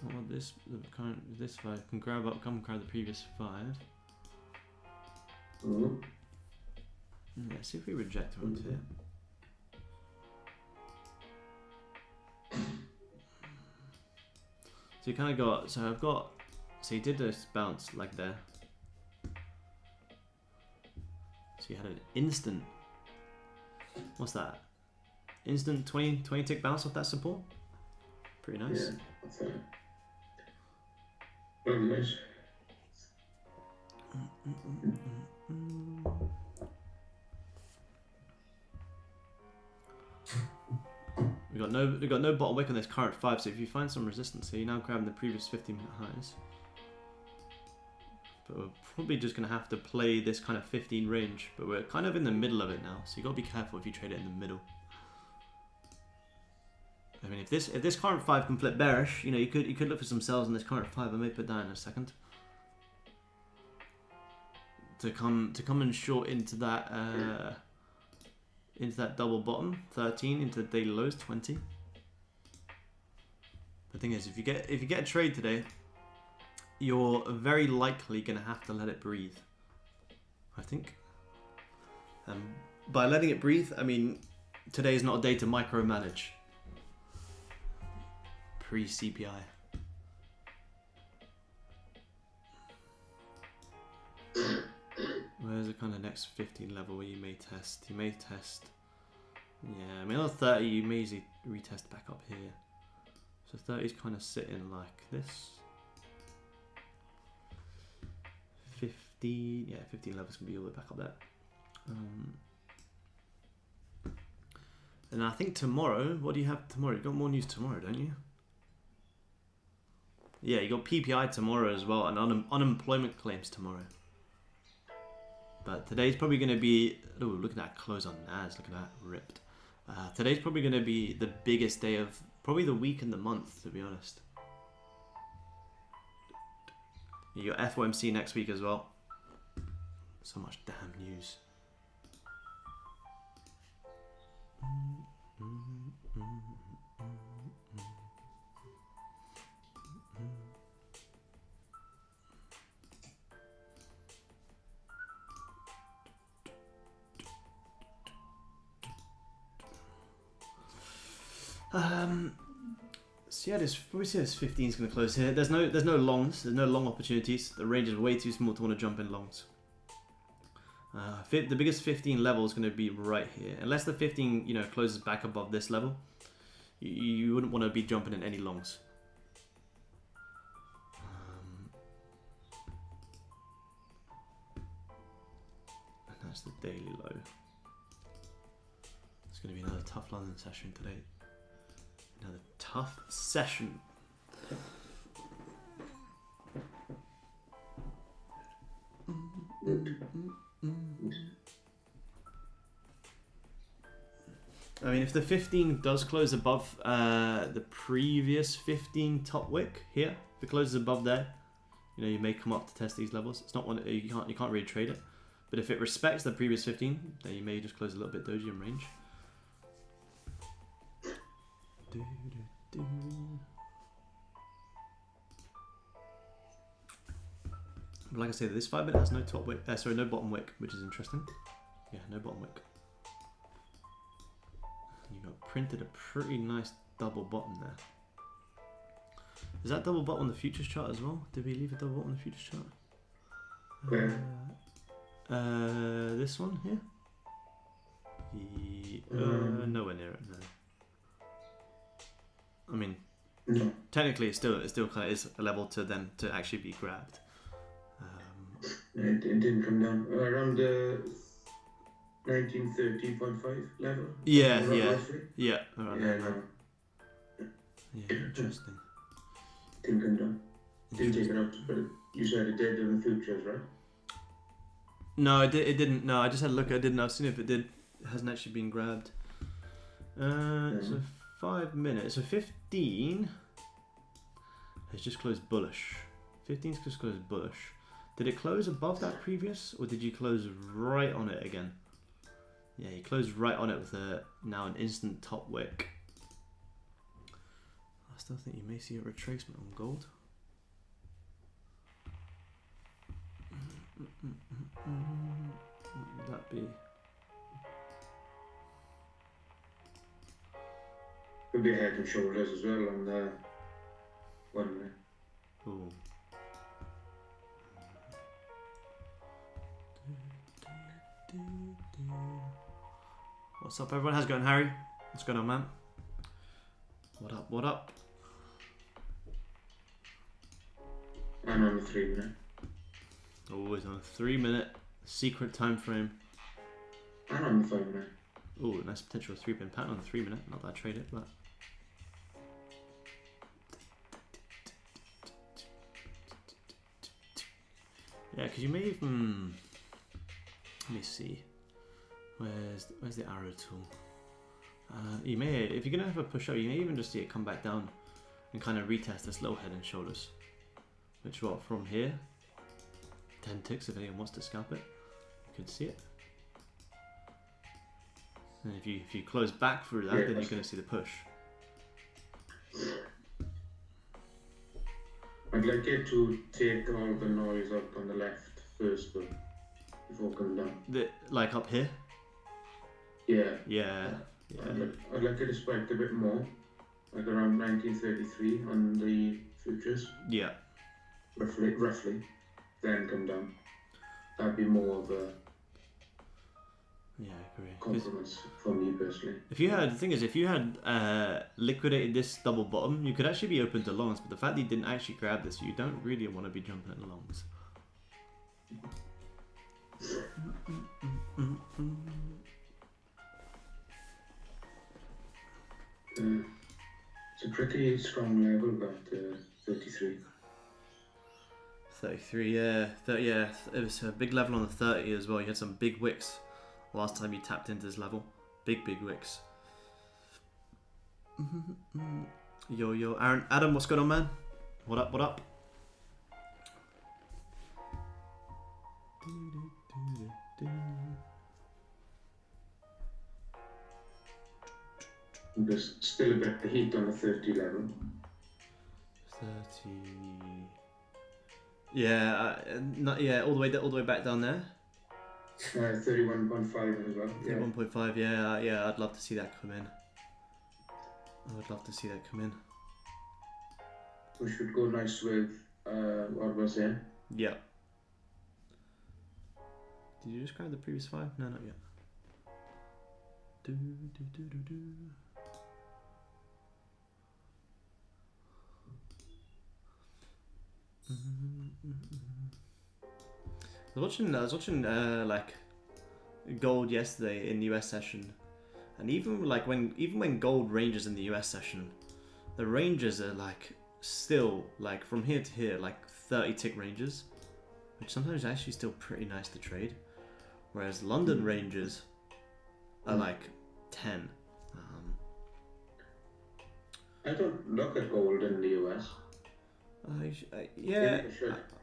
Well, this if I can come grab the previous 5. Let's see if we reject ones here. So you kind of got. So you did this bounce like there. So you had an instant. What's that? Instant 20 tick bounce off that support. Pretty nice. Yeah, that's it. Very nice. We got no bottom wick on this current 5. So if you find some resistance here, you're now grabbing the previous 15-minute highs. But we're probably just going to have to play this kind of 15 range. But we're kind of in the middle of it now, so you got to be careful if you trade it in the middle. I mean, if this current 5 can flip bearish, you could look for some sells in this current 5. I may put that in a second. To come and short into that double bottom 13, into the daily lows 20. The thing is, if you get a trade today, you're very likely going to have to let it breathe, I think. By letting it breathe, I mean today is not a day to micromanage. Pre-CPI. Where's the kind of next 15 level where you may test? You may test. Yeah, I mean on 30 you may easily retest back up here. So 30 is kind of sitting like this. 15, yeah, 15 levels can be all the way back up there. And I think tomorrow, what do you have tomorrow? You got more news tomorrow, don't you? Yeah, you got PPI tomorrow as well, and unemployment claims tomorrow. But today's probably going to be... Oh, look at that close on NAS. Look at that, ripped. Today's probably going to be the biggest day of probably the week and the month, to be honest. You got FOMC next week as well. So much damn news. So yeah, probably see this 15 is going to close here. There's no longs. There's no long opportunities. The range is way too small to want to jump in longs. The biggest 15 level is going to be right here. Unless the 15 closes back above this level, you wouldn't want to be jumping in any longs. And that's the daily low. It's going to be another tough London session today. Another tough session. I mean, if the 15 does close above the previous 15 top wick here, if it closes above there, you may come up to test these levels. It's not one you can't really trade it, but if it respects the previous 15, then you may just close a little bit doji in range. But like I said, this 5 minute has no top wick. No bottom wick, which is interesting. Yeah, no bottom wick. You got printed a pretty nice double bottom there. Is that double bottom on the futures chart as well? Did we leave a double bottom on the futures chart? Where? This one here. Nowhere near it. No. I mean, No, Technically, it still kind of is a level to then to actually be grabbed. it didn't come down around the 1930.5 level. Yeah, Roughly. yeah, around Yeah, there, no, man. Yeah, interesting. didn't come down. Didn't take it up, but you said it did in the futures, right? No, it didn't. No, I just had a look. I didn't. I've seen if it did. It hasn't actually been grabbed. So 5 minutes. So 15. It's just closed bullish. 15's just closed bullish. Did it close above that previous, or did you close right on it again? Yeah, you closed right on it with now an instant top wick. I still think you may see a retracement on gold. What would that be? Could be head and shoulders as well on the 1 minute. Ooh. What's up, everyone? How's it going, Harry? What's going on, man? What up? What up? And on the 3 minute. Always on a 3 minute secret time frame. And on the 5 minute. Ooh, nice potential 3-pin pattern on the 3 minute. Not that I trade it, but. Yeah, because you may even. Let me see. Where's the arrow tool? You may, if you're gonna have a push up, you may even just see it come back down and kind of retest this little head and shoulders. Which what from here, 10 ticks if anyone wants to scalp it, you can see it. And if you close back through that, then you're gonna see the push. I'd like it to take all the noise up on the left first though, before coming down. Like up here? Yeah. Yeah. I'd like it to spike a bit more, like around 1933 on the futures. Yeah. Roughly, then come down. That'd be more of a Yeah, I agree. compromise for me personally. If you had, the thing is, if you had liquidated this double bottom, you could actually be open to longs, but the fact that you didn't actually grab this, you don't really want to be jumping at longs. It's a pretty strong level, that 33. 33, yeah. Yeah, it was a big level on the 30 as well. You had some big wicks last time you tapped into this level. Big wicks. Yo, Adam, what's going on, man? What up? There's still a bit of heat on the 30 level. 30. Yeah, all the way back down there. 31.5 as well. Yeah. 1.5, yeah, I'd love to see that come in. I would love to see that come in. Which would go nice with what was in. Yeah. Did you just grab the previous 5? No, not yet. Do. I was watching like gold yesterday in the US session, and even when gold ranges in the US session, the ranges are like still like from here to here like 30 tick ranges, which sometimes is actually still pretty nice to trade, whereas London ranges are like 10. I don't look at gold in the US.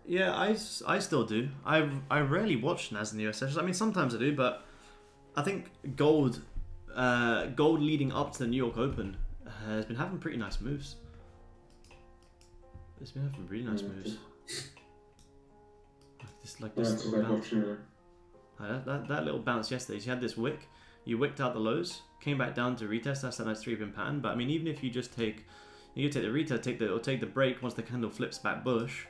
Yeah, I still do. I rarely watch NAS in the US sessions. I mean, sometimes I do, but I think gold leading up to the New York Open has been having pretty nice moves. It's been having really nice moves. Like this little bounce. That little bounce yesterday. You had this wick. You wicked out the lows, came back down to retest. That's a nice 3-pin pattern. But I mean, even if you just take the retest, take the break once the candle flips back bullish,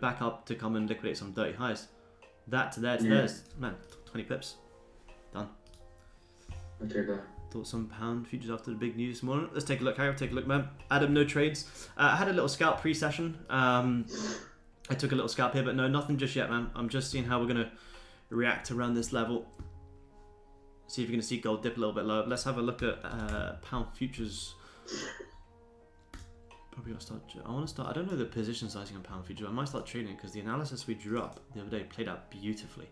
back up to come and liquidate some dirty highs. That to there to there's man, 20 pips, done. I'll take that. Thoughts on pound futures after the big news this morning? Let's take a look, Harry. Take a look, man. Adam, no trades. I had a little scalp pre-session. I took a little scalp here, but no, nothing just yet, man. I'm just seeing how we're going to react around this level. See if you're going to see gold dip a little bit lower. Let's have a look at pound futures. Probably got to start. I want to start. I don't know the position sizing on pound futures. I might start trading because the analysis we drew up the other day played out beautifully.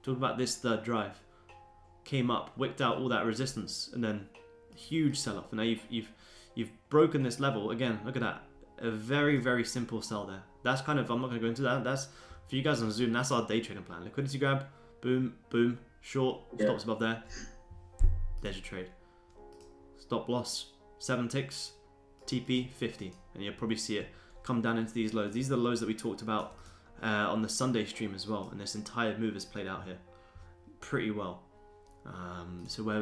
Talk about this third drive. Came up, wicked out all that resistance, and then huge sell-off. And now you've broken this level again. Look at that. A very, very simple sell there. That's kind of, I'm not going to go into that. That's for you guys on Zoom. That's our day trading plan. Liquidity grab, boom, boom, short, stops above there. There's your trade. Stop loss, 7 ticks, TP 50, and you'll probably see it come down into these lows. These are the lows that we talked about on the Sunday stream as well, and this entire move has played out here pretty well. So when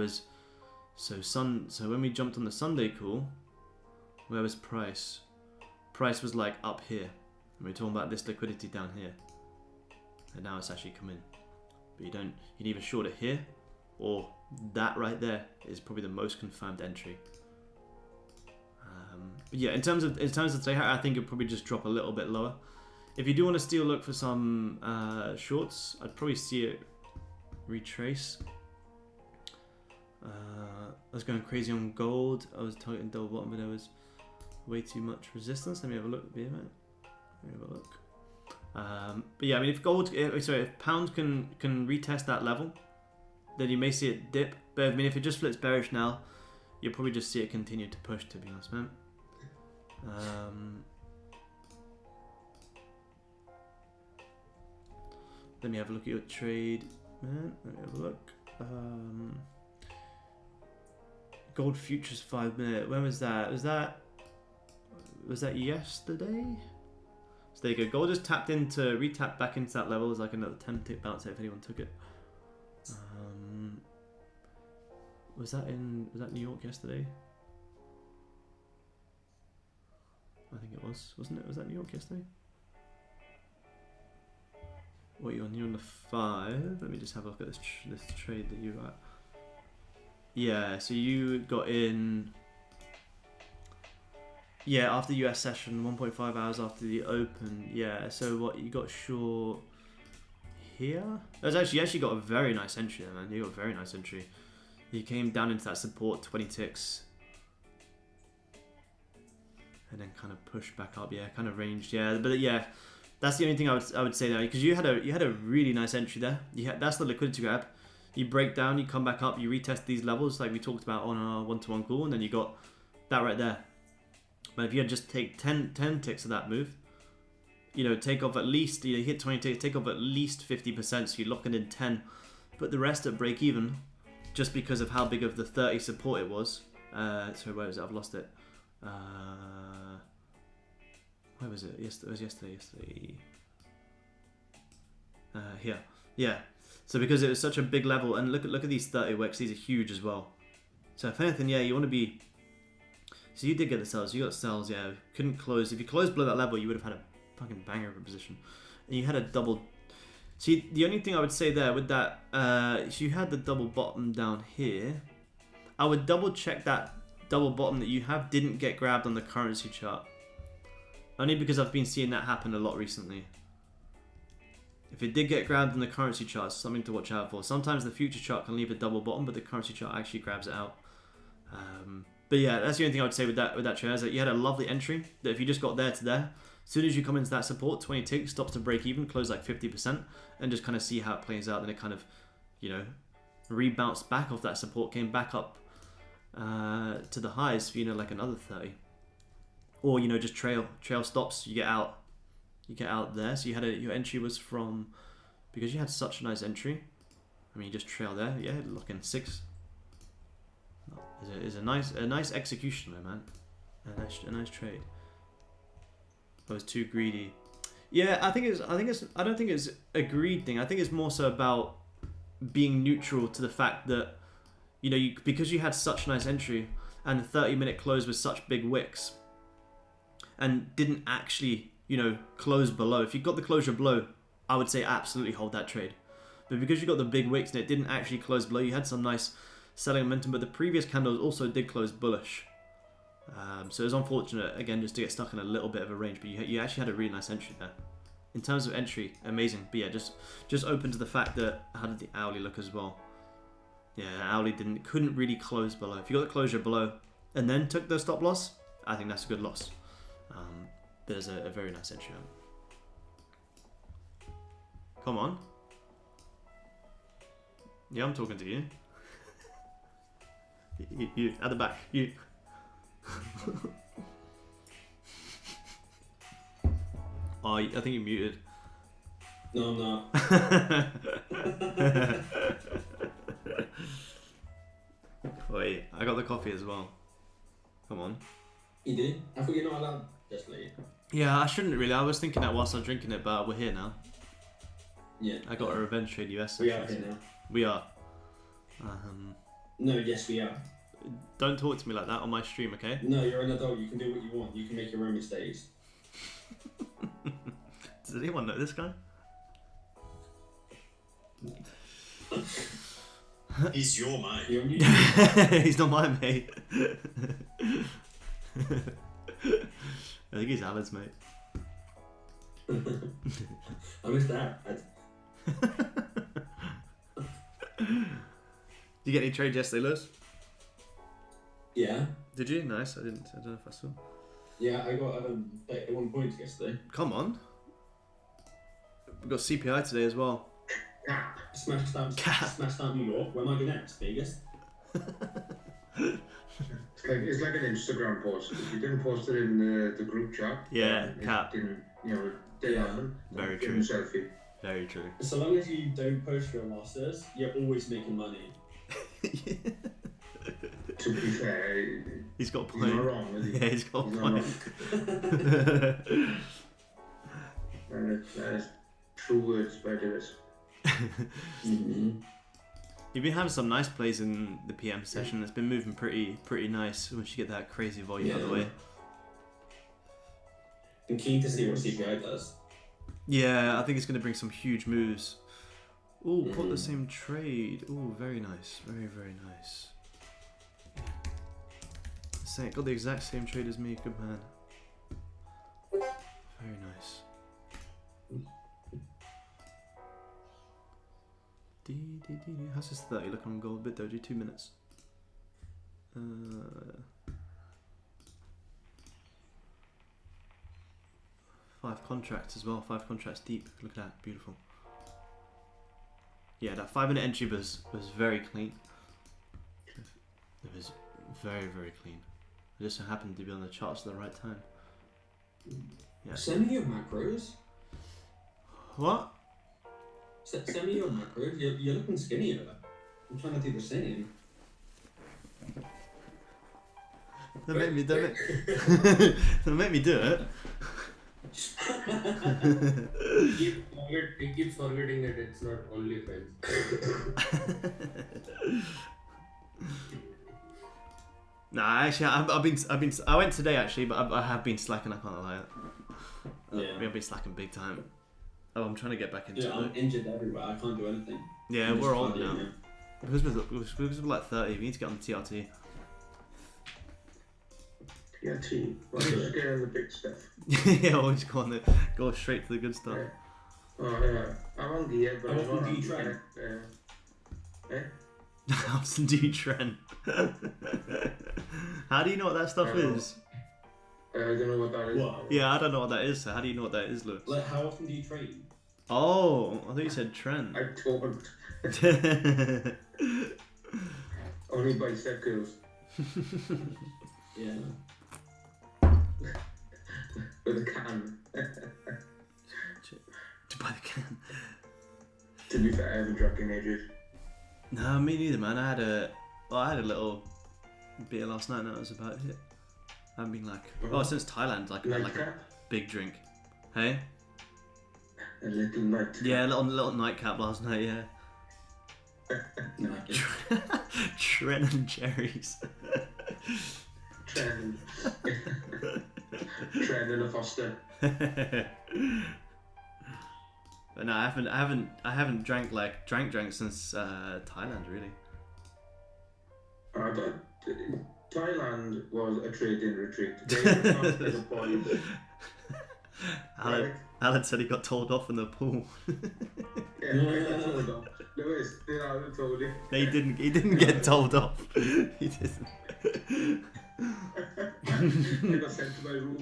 we jumped on the Sunday call, where was price? Price was like up here, and we're talking about this liquidity down here, and now it's actually come in. But you can either short it here, or that right there is probably the most confirmed entry. But yeah, in terms of today, I think it'll probably just drop a little bit lower. If you do want to still look for some shorts, I'd probably see it retrace. I was going crazy on gold. I was targeting double bottom, but there was way too much resistance. Let me have a look. Let me have a look. But yeah, I mean, if pound can retest that level, then you may see it dip. But I mean, if it just flips bearish now, you'll probably just see it continue to push. To be honest, man. Let me have a look at your trade, man. Let me have a look. Gold futures 5 minute. When was that? Was that yesterday? So there you go. Gold just retapped back into that level. It was like another 10 tick bounce if anyone took it. Was that New York yesterday? I think it was, wasn't it? Was that New York yesterday? What are you on? You're on the 5. Let me just have a look at this trade that you got. Yeah, so you got in. Yeah, after US session, 1.5 hours after the open. Yeah, so what you got short here? You actually got a very nice entry there, man. You got a very nice entry. You came down into that support 20 ticks. And then kind of pushed back up, yeah, kind of ranged, yeah. But yeah, that's the only thing I would say there, because you had a really nice entry there. That's the liquidity grab. You break down, you come back up, you retest these levels like we talked about on our one-to-one call, and then you got that right there. But if you had just take 10 ticks of that move, take off at least, you hit 20 ticks, take off at least 50%, so you're locking in 10, but the rest at break even, just because of how big of the 30 support it was. Sorry, where was it? I've lost it. Where was it? It was yesterday. Here. Yeah. So because it was such a big level, and look at these 30 wicks, these are huge as well. So if anything, yeah, you want to be. So you did get the sells. You got sells. Yeah, couldn't close. If you closed below that level, you would have had a fucking banger of a position, and you had a double. See, the only thing I would say there with that, if you had the double bottom down here, I would double check that double bottom that you have didn't get grabbed on the currency chart. Only because I've been seeing that happen a lot recently. If it did get grabbed on the currency chart, it's something to watch out for. Sometimes the future chart can leave a double bottom, but the currency chart actually grabs it out. But yeah, that's the only thing I would say with that trade, is that you had a lovely entry, that if you just got there to there, as soon as you come into that support, 20 ticks, stops to break even, close like 50%, and just kind of see how it plays out. Then it kind of, rebounced back off that support, came back up to the highs for, like another 30. Or, just trail stops, you get out there. So your entry was from, because you had such a nice entry, I mean, you just trail there, yeah, lock in 6. Is a nice execution there, man. A nice trade. I was too greedy. Yeah, I don't think it's a greed thing. I think it's more so about being neutral to the fact that, because you had such a nice entry and the 30-minute close was such big wicks and didn't actually, close below. If you got the closure below, I would say absolutely hold that trade. But because you got the big wicks and it didn't actually close below, you had some nice selling momentum, but the previous candles also did close bullish. So it was unfortunate, again, just to get stuck in a little bit of a range, but you actually had a really nice entry there. In terms of entry, amazing. But yeah, just open to the fact that, how did the hourly look as well? Yeah, hourly couldn't really close below. If you got the closure below and then took the stop loss, I think that's a good loss. There's a very nice entry on. Come on. Yeah, I'm talking to you. You at the back. You. Oh, I think you're muted. No, I'm not. Wait, I got the coffee as well. Come on. You did? I thought you're not allowed just late. Yeah, I shouldn't really. I was thinking that whilst I'm drinking it, but we're here now. Yeah. I got a Revenge Trade US. We are here now. We are. No, yes, we are. Don't talk to me like that on my stream, okay? No, you're an adult. You can do what you want. You can make your own mistakes. Does anyone know this guy? He's your mate. You're on YouTube. He's not my mate. I think he's Alan's mate. I missed that. Did you get any trades yesterday, Lewis? Yeah. Did you? Nice. I don't know if I saw. Yeah, I got 31 points yesterday. Come on. We've got CPI today as well. Smash down New York. Where am I going next? Vegas? It's like an Instagram post. If you didn't post it in the group chat, Yeah, it cap. didn't, didn't happen. Very Give true. him a selfie. Very true. So long as you don't post your losses, you're always making money. To be fair, He's got a he's point. not wrong, is he? Yeah, he's got a He's not point. wrong. That is true words by Lewis. Mm-hmm. You've been having some nice plays in the PM session. It's been moving pretty nice once you get that crazy volume out of the way. I'm keen to see what CPI does. Yeah, I think it's going to bring some huge moves. Ooh, caught the same trade. Ooh, very nice. Very nice. Got the exact same trade as me. Good man. Very nice. How's this 30 looking on gold? A bit dodgy. 2 minutes. 5 contracts as well. 5 contracts deep. Look at that. Beautiful. Yeah, that 5 minute entry was very clean. It was very clean. It just so happened to be on the charts at the right time. Yeah. Send me your macros. What? Send me your macros. You're looking skinnier. I'm trying to do the same. Don't make me do it. Don't make me do it. He keeps forgetting that it's not only friends. Nah, actually, I went today actually, but I have been slacking. I can't lie. Yeah. I've been slacking big time. Oh, I'm trying to get back into Yeah, I'm it. injured everywhere. I can't do anything. Yeah, I'm we're just old cardio now. Because we're like 30, we need to get on the TRT. Yeah, T. Why don't you get on the big stuff? Yeah, always go straight to the good stuff. Yeah. Oh, yeah. I'm on gear, but How I'm often not do you on train? gear. Ups and do trend. How do you know what that stuff is? I don't know what that is. What? Yeah, I don't know what that is. So how do you know what that is, Lewis? Like, how often do you train? Oh, I thought you said trend. I don't. Only bicep curls. Yeah. With a can. To buy the can. To be fair, I haven't drunk in ages. No, me neither, man. I had a little beer last night, and that was about it. I haven't been since Thailand, like a Nightcap? big drink. Hey? A little nightcap. Yeah, a little nightcap last night. Yeah. Trent and Jerry's. Trend. Trend and a Foster. But no, I haven't drank since Thailand really. But Thailand was a trading retreat. They were not at a point. Alan said he got told off in the pool. Yeah, I got told off. Lewis, did I told you? No, he didn't. He didn't get told off. He didn't. I got sent to my room.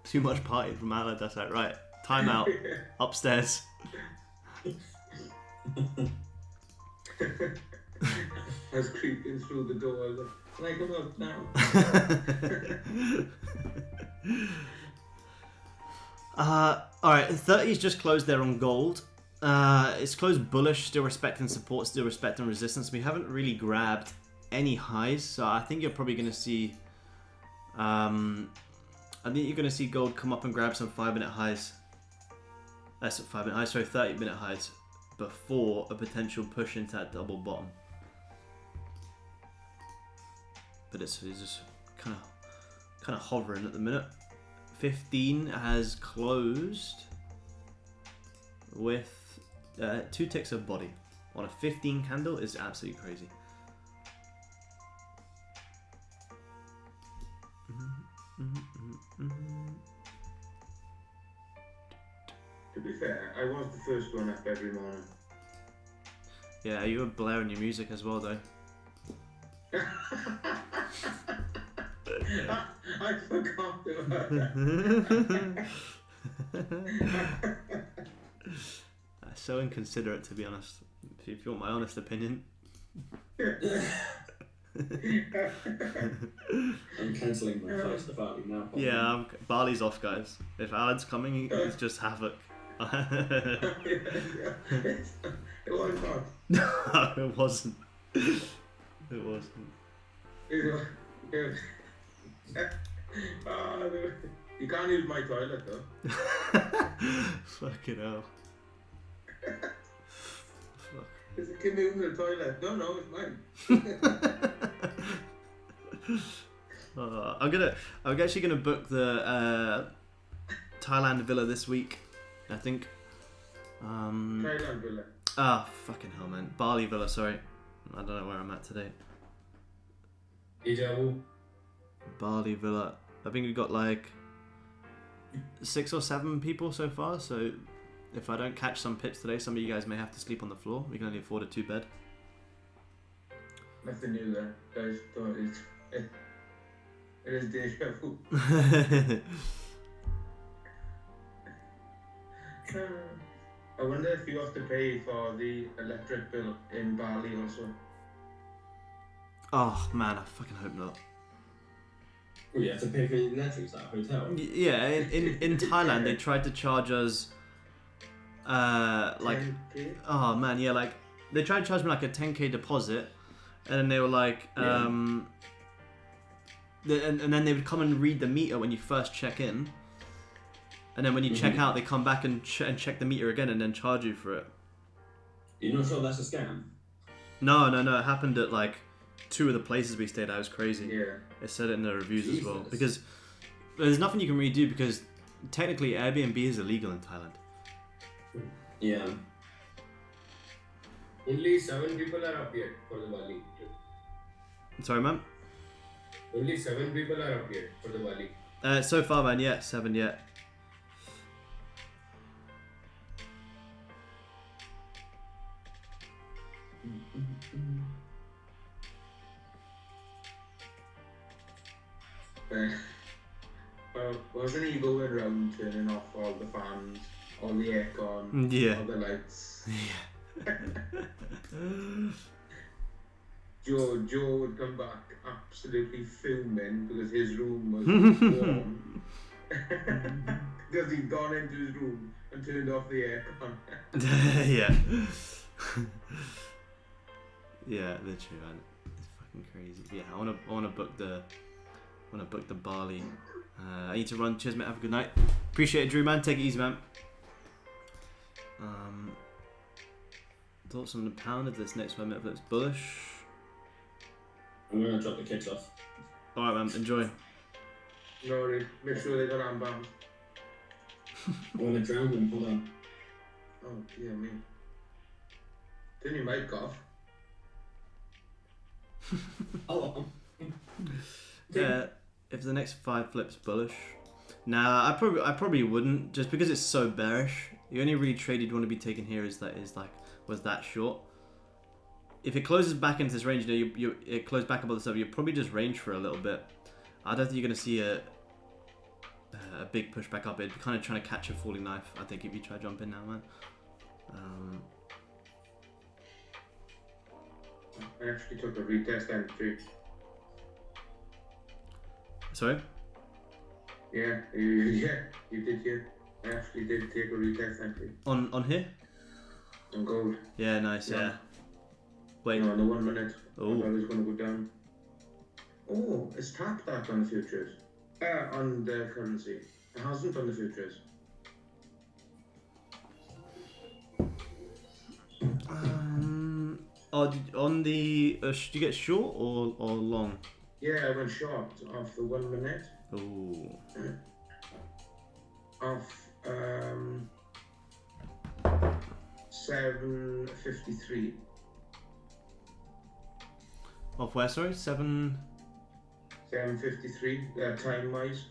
Too much partying from Alan. That's that right. Time out. Upstairs. I was creeping through the door. I was like, can I come out now? Alright, 30's just closed there on gold. It's closed bullish, still respecting support, still respecting resistance. We haven't really grabbed any highs, so I think you're probably going to see... I think you're going to see gold come up and grab some 5-minute highs. That's 5-minute highs, sorry, 30-minute highs before a potential push into that double bottom. But it's just kind of hovering at the minute. 15 has closed with 2 ticks of body on a 15 candle is absolutely crazy. To be fair, I was the first one up every morning. Yeah, you were blaring your music as well though. I forgot about that. That's so inconsiderate, to be honest. If you want my honest opinion. I'm cancelling my flights to Bali now. Yeah, Bali's off, guys. If Alan's coming, it's just havoc. It was not. No, it wasn't. It wasn't. You can't use my toilet though. Fucking hell. Is it can use the toilet? No, it's mine. I'm actually gonna book the Thailand villa this week. I think. Thailand villa. Fucking hell, man. Bali villa. Sorry, I don't know where I'm at today. Deja vu. Bali villa. I think we've got like 6 or 7 people so far. So if I don't catch some pits today, some of you guys may have to sleep on the floor. We can only afford a 2-bed. Nothing new there, guys. It is deja vu. I wonder if you have to pay for the electric bill in Bali also. Oh man, I fucking hope not. Well, you have to pay for your electrics at a hotel. Yeah, in Thailand they tried to charge us like 10K? oh man, yeah, like they tried to charge me like a 10k deposit, and then they were like and then they would come and read the meter when you first check in, and then when you check out they come back and check the meter again and then charge you for it. You're not sure that's a scam? No, it happened at like 2 of the places we stayed at. It was crazy. Yeah. They said it in the reviews as well, Jesus. because there's nothing you can really do, because technically Airbnb is illegal in Thailand. Yeah. Only 7 people are up yet for the Bali trip. Sorry, man. Only 7 people are up yet for the Bali. So far, man, yeah, 7 yet. Wasn't he going around turning off all the fans, all the aircon, Yeah. all the lights? Yeah. Joe would come back absolutely fuming because his room was warm. Because he'd gone into his room and turned off the aircon. Yeah. Yeah, literally, man. It's fucking crazy. Yeah, I wanna book the Bali. I need to run. Cheers, mate. Have a good night. Appreciate it, Drew, man. Take it easy, man. Thoughts on the pound if this next 5 minute flips bullish? I'm going to drop the kids off. Alright, man. Enjoy. No, make sure they got armbands. I'm going to drown them. Hold on. Oh, dear me. Turn your mic off. Oh, If the next 5 flips bullish, nah, I probably wouldn't, just because it's so bearish. The only really trade you'd want to be taking here was that short. If it closes back into this range, it closed back above the level, you'll probably just range for a little bit. I don't think you're going to see a big push back up. It'd be kind of trying to catch a falling knife, I think, if you try to jump in now, man. I actually took a retest entry. Sorry? Yeah, you did here. I actually did take a retest entry. On here? On gold. Yeah, nice, yeah. Wait. No, on the 1 minute. Oh. I thought it was going to go down. Oh, it's tapped that on the futures. On the currency. It hasn't on the futures. On the should you get short or long? Yeah, I went short off the 1 minute. Oh. Off 7.53. Off where? Sorry, 7.53. Time wise.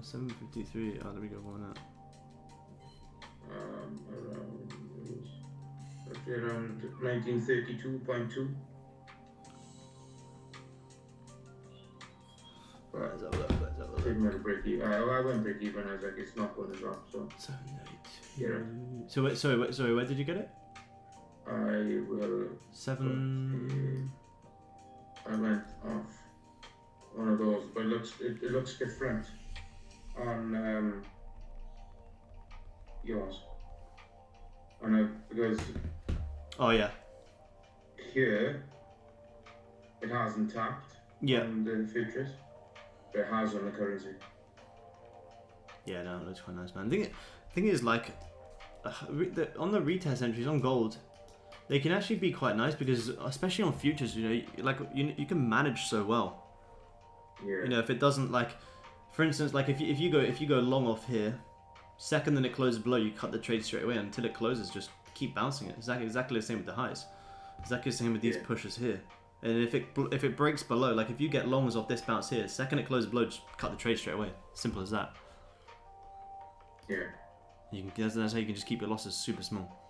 7:53. Oh, there we go. One out. Around 1932.2. Let's have a look. Didn't want to break even. I went break even. I was like, it's not going to drop. So 7:82. Sorry. Where did you get it? I will. 7. I went off one of those, but it looks different on yours. Because Oh yeah. here it hasn't tapped on the futures, but it has on the currency. Yeah, no, it looks quite nice, man. Thing is, like, on the retest entries on gold, they can actually be quite nice because, especially on futures, you can manage so well. Yeah. You know, if it doesn't, like, for instance, like if you go long off here, second then it closes below, you cut the trade straight away until it closes. Just keep bouncing it. Exactly the same with the highs. Exactly the same with these pushes here. And if it breaks below, like if you get longs off this bounce here, second it closes below, just cut the trade straight away. Simple as that. Yeah. That's how you can just keep your losses super small.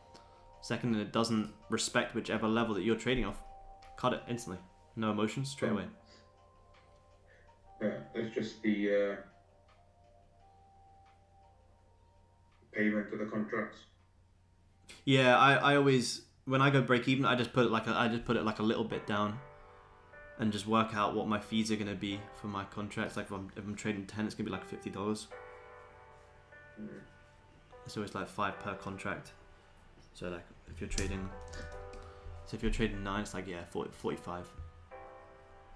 Second, and it doesn't respect whichever level that you're trading off, cut it instantly. No emotions, straight away. Yeah, it's just the payment of the contracts. Yeah, I always, when I go break even, I just put it like a little bit down, and just work out what my fees are gonna be for my contracts. Like if I'm trading 10, it's gonna be like $50. It's always like 5 per contract. So like if you're trading 9, it's like 45.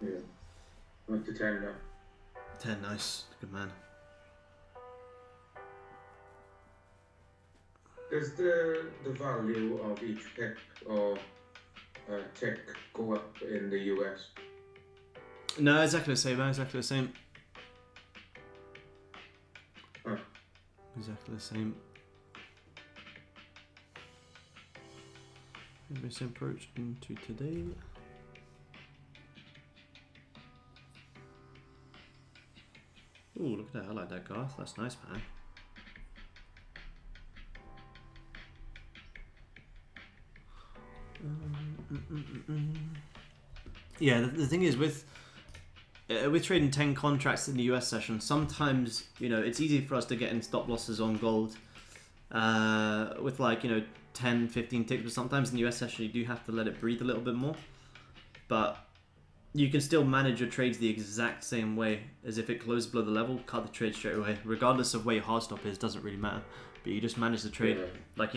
Yeah. Went to 10 now. 10, nice, good man. Does the value of each pick or tick go up in the US? No, exactly the same, man. Exactly the same. Huh. Exactly the same. This approach into today. Ooh, look at that. I like that, Garth. That's nice, man. Yeah, the thing is with trading 10 contracts in the US session, sometimes, it's easy for us to get in stop losses on gold with 10, 15 ticks, but sometimes in the US session you do have to let it breathe a little bit more. But you can still manage your trades the exact same way as if it closes below the level, cut the trade straight away. Regardless of where your hard stop is, doesn't really matter. But you just manage the trade. Like,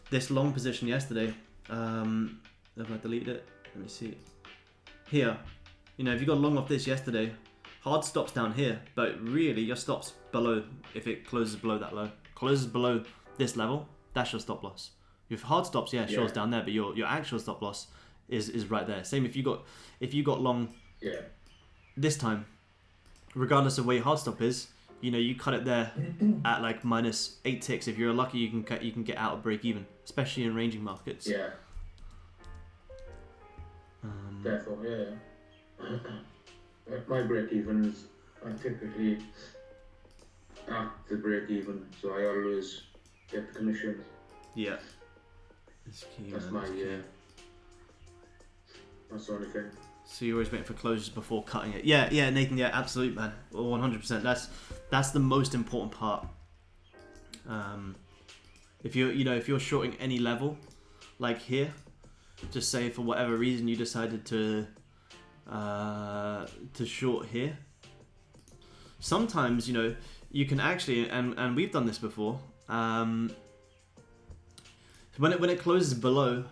this long position yesterday, have I deleted it? Let me see. Here, if you got long off this yesterday, hard stops down here, but really your stops below, if it closes below that low. Closes below this level, that's your stop loss. Your hard stops, sure, it's down there, but your actual stop loss is right there. Same if you got long this time, regardless of where your hard stop is, you cut it there at like -8 ticks. If you're lucky, you can get out of break even, especially in ranging markets. Yeah. Therefore, at my break evens, I typically at the break even, so I always get the commission. Yeah. It's key, That's man. my It's key. That's the only thing. So you're always waiting for closures before cutting it. Yeah, Nathan. Yeah, absolutely, man. 100%. That's the most important part. If you're shorting any level, like here, just say for whatever reason you decided to short here. Sometimes you can actually, and we've done this before. When it closes below,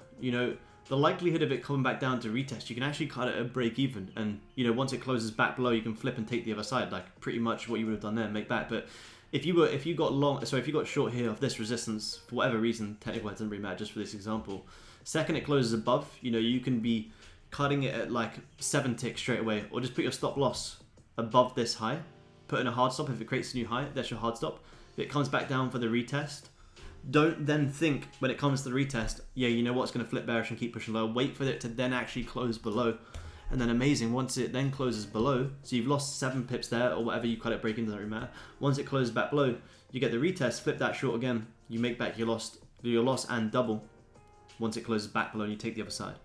the likelihood of it coming back down to retest, you can actually cut it at break even, and once it closes back below, you can flip and take the other side, like pretty much what you would have done there, make back. But if you got short here of this resistance for whatever reason, technically it doesn't really matter, just for this example. Second it closes above, you can be cutting it at like 7 ticks straight away, or just put your stop loss above this high, put in a hard stop. If it creates a new high, that's your hard stop. If it comes back down for the retest, don't then think when it comes to the retest, it's going to flip bearish and keep pushing lower. Wait for it to then actually close below. And then amazing, once it then closes below, so you've lost 7 pips there, or whatever you cut it break in, doesn't really matter. Once it closes back below, you get the retest, flip that short again, you make back your loss and double. Once it closes back below, and you take the other side.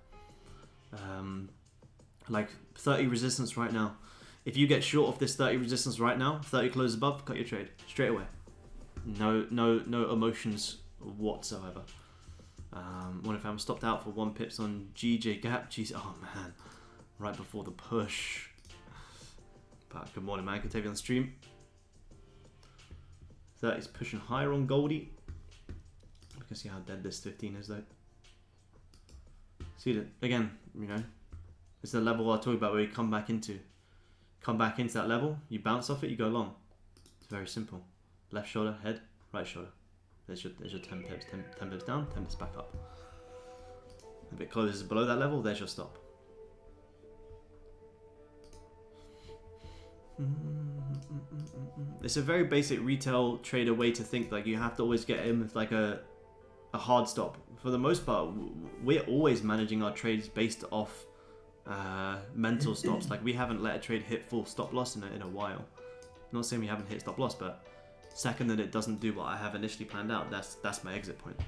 Like 30 resistance right now. If you get short of this 30 resistance right now, 30 closes above, cut your trade straight away. No emotions whatsoever. What if I'm stopped out for 1 pips on GJ gap? Jeez, oh man, right before the push. But good morning, man. Good to have you on stream. 30's pushing higher on Goldie. You can see how dead this 15 is though. See that again, it's the level I talked about where you come back into that level, you bounce off it, you go long. It's very simple. Left shoulder, head, right shoulder. There's your 10 pips, 10 pips down, 10 pips back up. If it closes below that level, there's your stop. It's a very basic retail trader way to think. Like you have to always get in with like a hard stop. For the most part, we're always managing our trades based off mental stops. Like we haven't let a trade hit full stop loss in a while. I'm not saying we haven't hit stop loss, but second that it doesn't do what I have initially planned out, that's my exit point.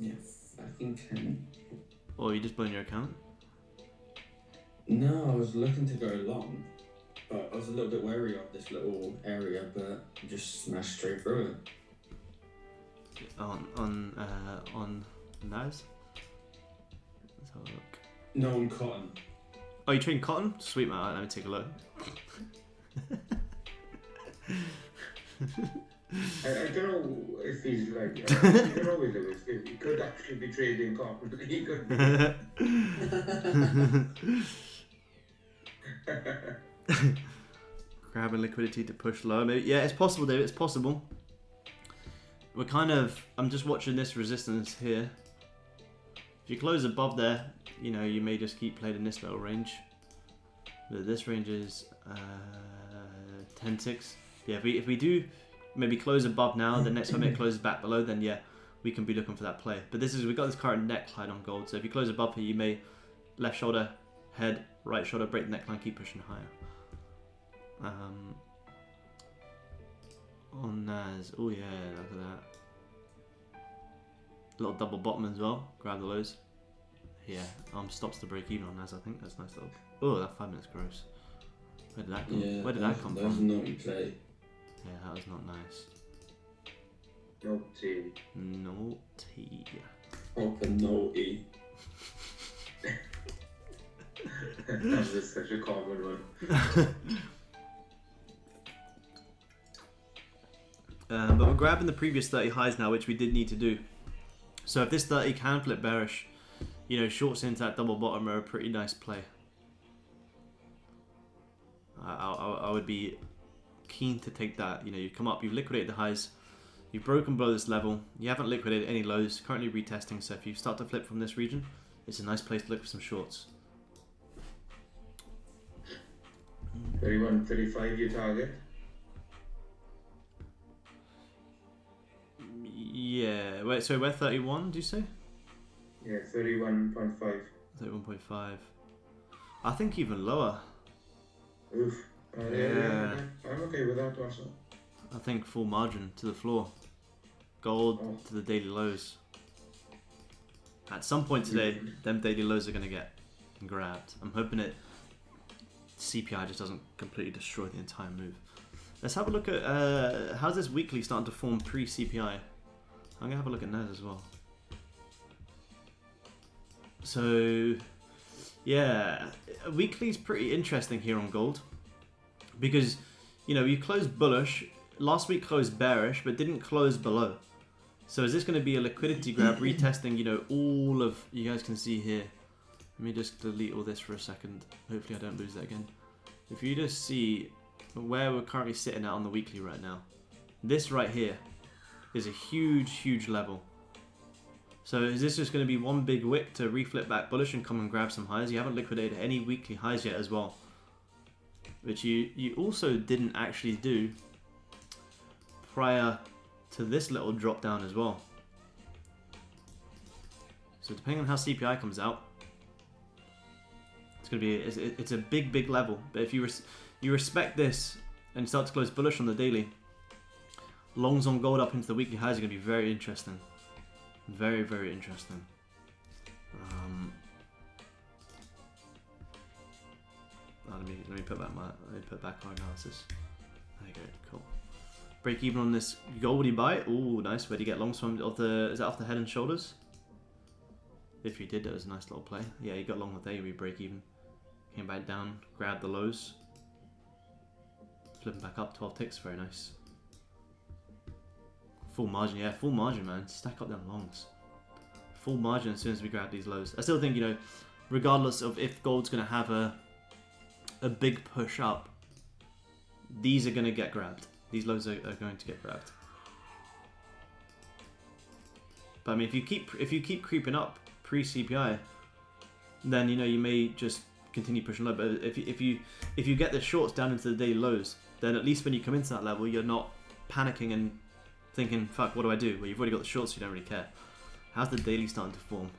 Yeah, I think. Oh, you just blown your account? No, I was looking to go long, but I was a little bit wary of this little area, but just smashed straight through it. On Naz? Let's have a look. No, on cotton. Oh, you trading cotton? Sweet, man. Let me take a look. I don't know if he's like, you can always do it. He could actually be trading cotton, but he could be. Grabbing liquidity to push low. Maybe. Yeah, it's possible, David. It's possible. I'm just watching this resistance here. If you close above there, you may just keep playing in this little range. But this range is 10-6. Yeah, if we do maybe close above now, the next time it closes back below, then yeah, we can be looking for that play. But we've got this current neckline on gold, so if you close above here, you may left shoulder, head, right shoulder, break the neckline, keep pushing higher. On Naz, oh yeah, look at that. Little double bottom as well, grab the lows. Yeah, stops the break even on Naz, I think. That's nice little. Oh, that 5 minutes gross. Where did that come? Yeah, Where did that come from? That was a naughty play. Yeah, that was not nice. Naughty. Naughty. Proper naughty. That's just such a common one. But we're grabbing the previous 30 highs now, which we did need to do. So if this 30 can flip bearish, shorts into that double bottom are a pretty nice play. I would be keen to take that. You've come up, you've liquidated the highs, you've broken below this level, you haven't liquidated any lows, currently retesting, so if you start to flip from this region, it's a nice place to look for some shorts. 31, 35 your target? Yeah. Wait. So we're 31. Do you say? Yeah, 31.5. 31.5. I think even lower. Oof. Yeah. I'm okay with that also. I think full margin to the floor. Gold Oh. to the daily lows. At some point today, them daily lows are going to get grabbed. I'm hoping CPI just doesn't completely destroy the entire move. Let's have a look at how's this weekly starting to form pre-CPI. I'm going to have a look at NES as well. So, yeah, weekly's pretty interesting here on gold. Because, you know, you closed bullish. Last week closed bearish, but didn't close below. So is this going to be a liquidity grab, retesting, you know, all of... You guys can see here. Let me just delete all this for a second. Hopefully I don't lose that again. If you just see where we're currently sitting at on the weekly right now. This right here is a huge, huge level. So is this just going to be one big wick to reflip back bullish and come and grab some highs? You haven't liquidated any weekly highs yet as well. Which you also didn't actually do prior to this little drop down as well. So depending on how CPI comes out, it's gonna be it's a big level. But if you respect this and start to close bullish on the daily, longs on gold up into the weekly highs are gonna be very interesting, very interesting. Let me put back our analysis. There you go, cool. Break even on this goldy buy. Ooh, nice. Where do you get longs from? Is that off the head and shoulders? If you did, that was a nice little play. Yeah, you got long there, you break even. Came back down, grabbed the lows. Flipping back up, 12 ticks, very nice. Full margin, yeah, full margin, man. Stack up them longs. Full margin as soon as we grab these lows. I still think, you know, regardless of if gold's going to have a big push up, these are going to get grabbed. These lows are going to get grabbed. But I mean, if you keep creeping up pre-CPI, then you know you may just continue pushing low. But if you get the shorts down into the daily lows, then at least when you come into that level, you're not panicking and thinking, "Fuck, what do I do?" Well, you've already got the shorts, so you don't really care. How's the daily starting to form?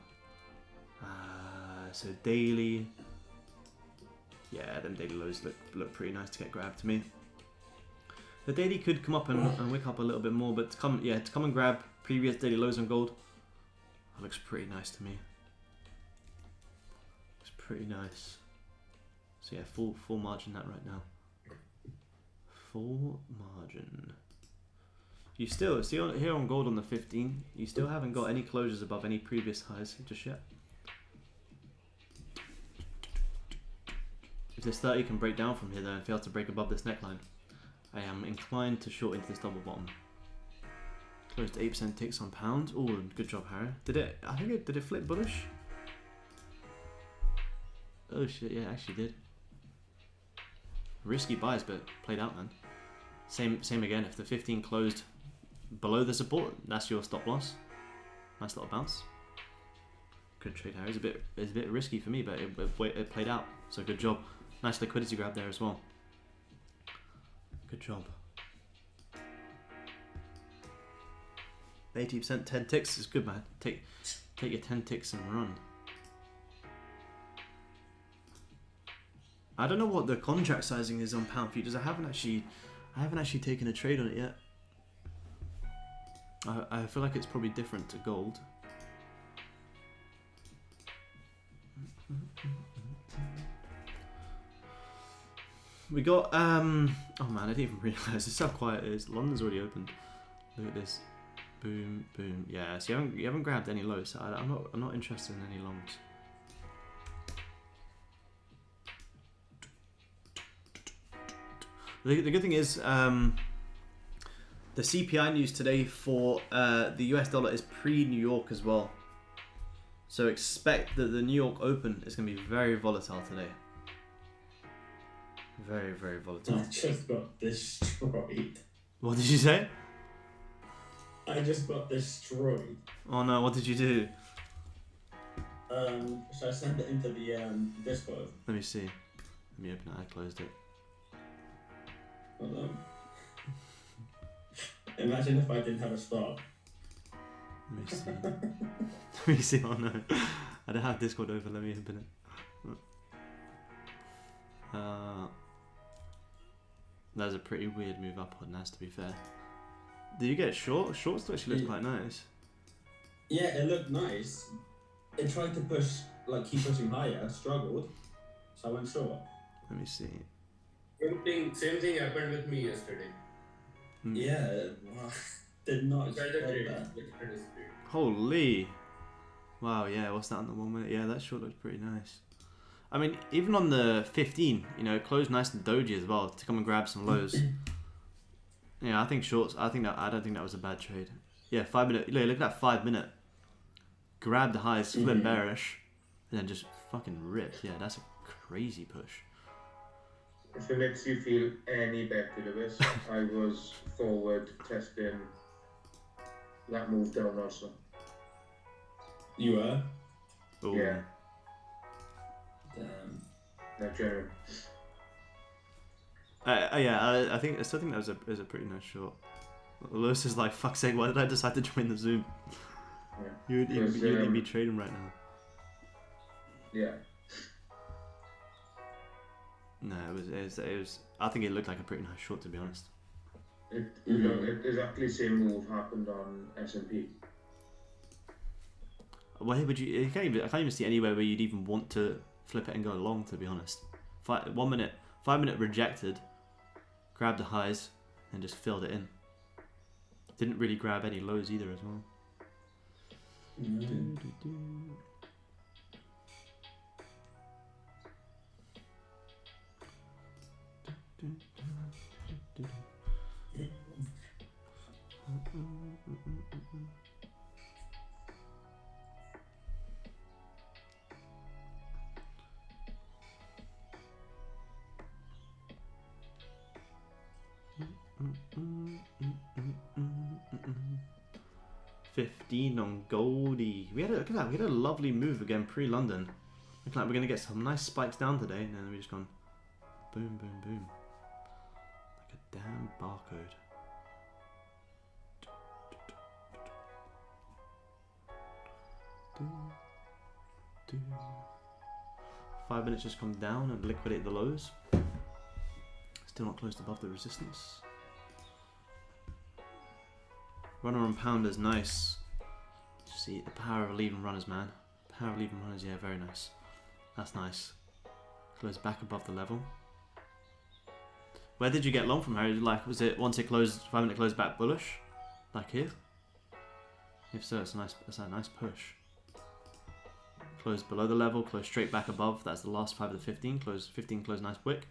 So daily, yeah, them daily lows look pretty nice to get grabbed to me. The daily could come up and wick up a little bit more, but to come and grab previous daily lows on gold, that looks pretty nice to me. Looks pretty nice. So yeah, full margin that right now. Full margin. You still see here on gold on the 15. You still haven't got any closures above any previous highs just yet. If this 30 can break down from here though and fail to break above this neckline, I am inclined to short into this double bottom. Closed 8% ticks on pound. Oh, good job, Harry. Did it flip bullish? Oh shit, yeah, it actually did. Risky buys, but played out, man. Same again. If the 15 closed below the support, that's your stop loss. Nice little bounce. Good trade, Harry. It's a bit risky for me, but it played out. So good job. Nice liquidity grab there as well. Good job. 80%, 10 ticks is good, man. Take your 10 ticks and run. I don't know what the contract sizing is on pound futures. I haven't actually taken a trade on it yet. I feel like it's probably different to gold. We got oh man, I didn't even realise this how quiet it is. London's already opened. Look at this. Boom, boom. Yeah, so you haven't grabbed any lows. So I'm not interested in any longs. The good thing is the CPI news today for the US dollar is pre-New York as well. So expect that the New York Open is going to be very volatile today. Very volatile. I just got destroyed. What did you say? I just got destroyed. Oh no, what did you do? So I sent it into the Discord. Let me see. Let me open it. I closed it. Hold on. Imagine if I didn't have a stop. Let me see. Let me see. Oh no, I don't have Discord over. Let me open it. That was a pretty weird move up on Nas, to be fair. Did you get short? Shorts actually looked quite nice. Yeah, it looked nice. It tried to push, like keep pushing higher, struggled, so I went short. Let me see. Same thing happened with me yesterday. Yeah, did not It's expect either that. great. Yesterday's great. Holy. Wow, yeah, what's that on the 1 minute? Yeah, that short looks pretty nice. I mean, even on the 15, you know, it closed nice and doji as well to come and grab some lows. Yeah, I think shorts. I don't think that was a bad trade. Yeah, 5 minute. Look at that 5 minute. Grab the highs, flip bearish, and then just fucking rip. Yeah, that's a crazy push. If it makes you feel any better, Lewis, I was forward testing that move down also. You were? Ooh. Yeah. Damn. No, general. I still think that was a pretty nice shot. Lewis is like, fuck's sake, why did I decide to join the Zoom? Yeah. You'd even be trading right now. Yeah. No, it was. I think it looked like a pretty nice shot, to be honest. It exactly same move happened on S&P. Why would you? I can't even see anywhere where you'd even want to flip it and go long, to be honest. 5 minute rejected, grabbed the highs, and just filled it in. Didn't really grab any lows either as well. No. 15 on Goldie. We had a lovely move again pre-London. Looks like we're gonna get some nice spikes down today, and then we just gone boom, boom, boom, like a damn barcode. Do. 5 minutes just come down and liquidate the lows. Still not closed above the resistance. Runner on pounders, nice. See the power of leaving runners, man. Power of leaving runners, yeah, very nice. That's nice. Close back above the level. Where did you get long from, Harry? Like, was it once it closed, 5 minute close back bullish, like here? If so, it's a nice push. Close below the level, close straight back above. That's the last 5 of the 15. Close 15, close nice wick.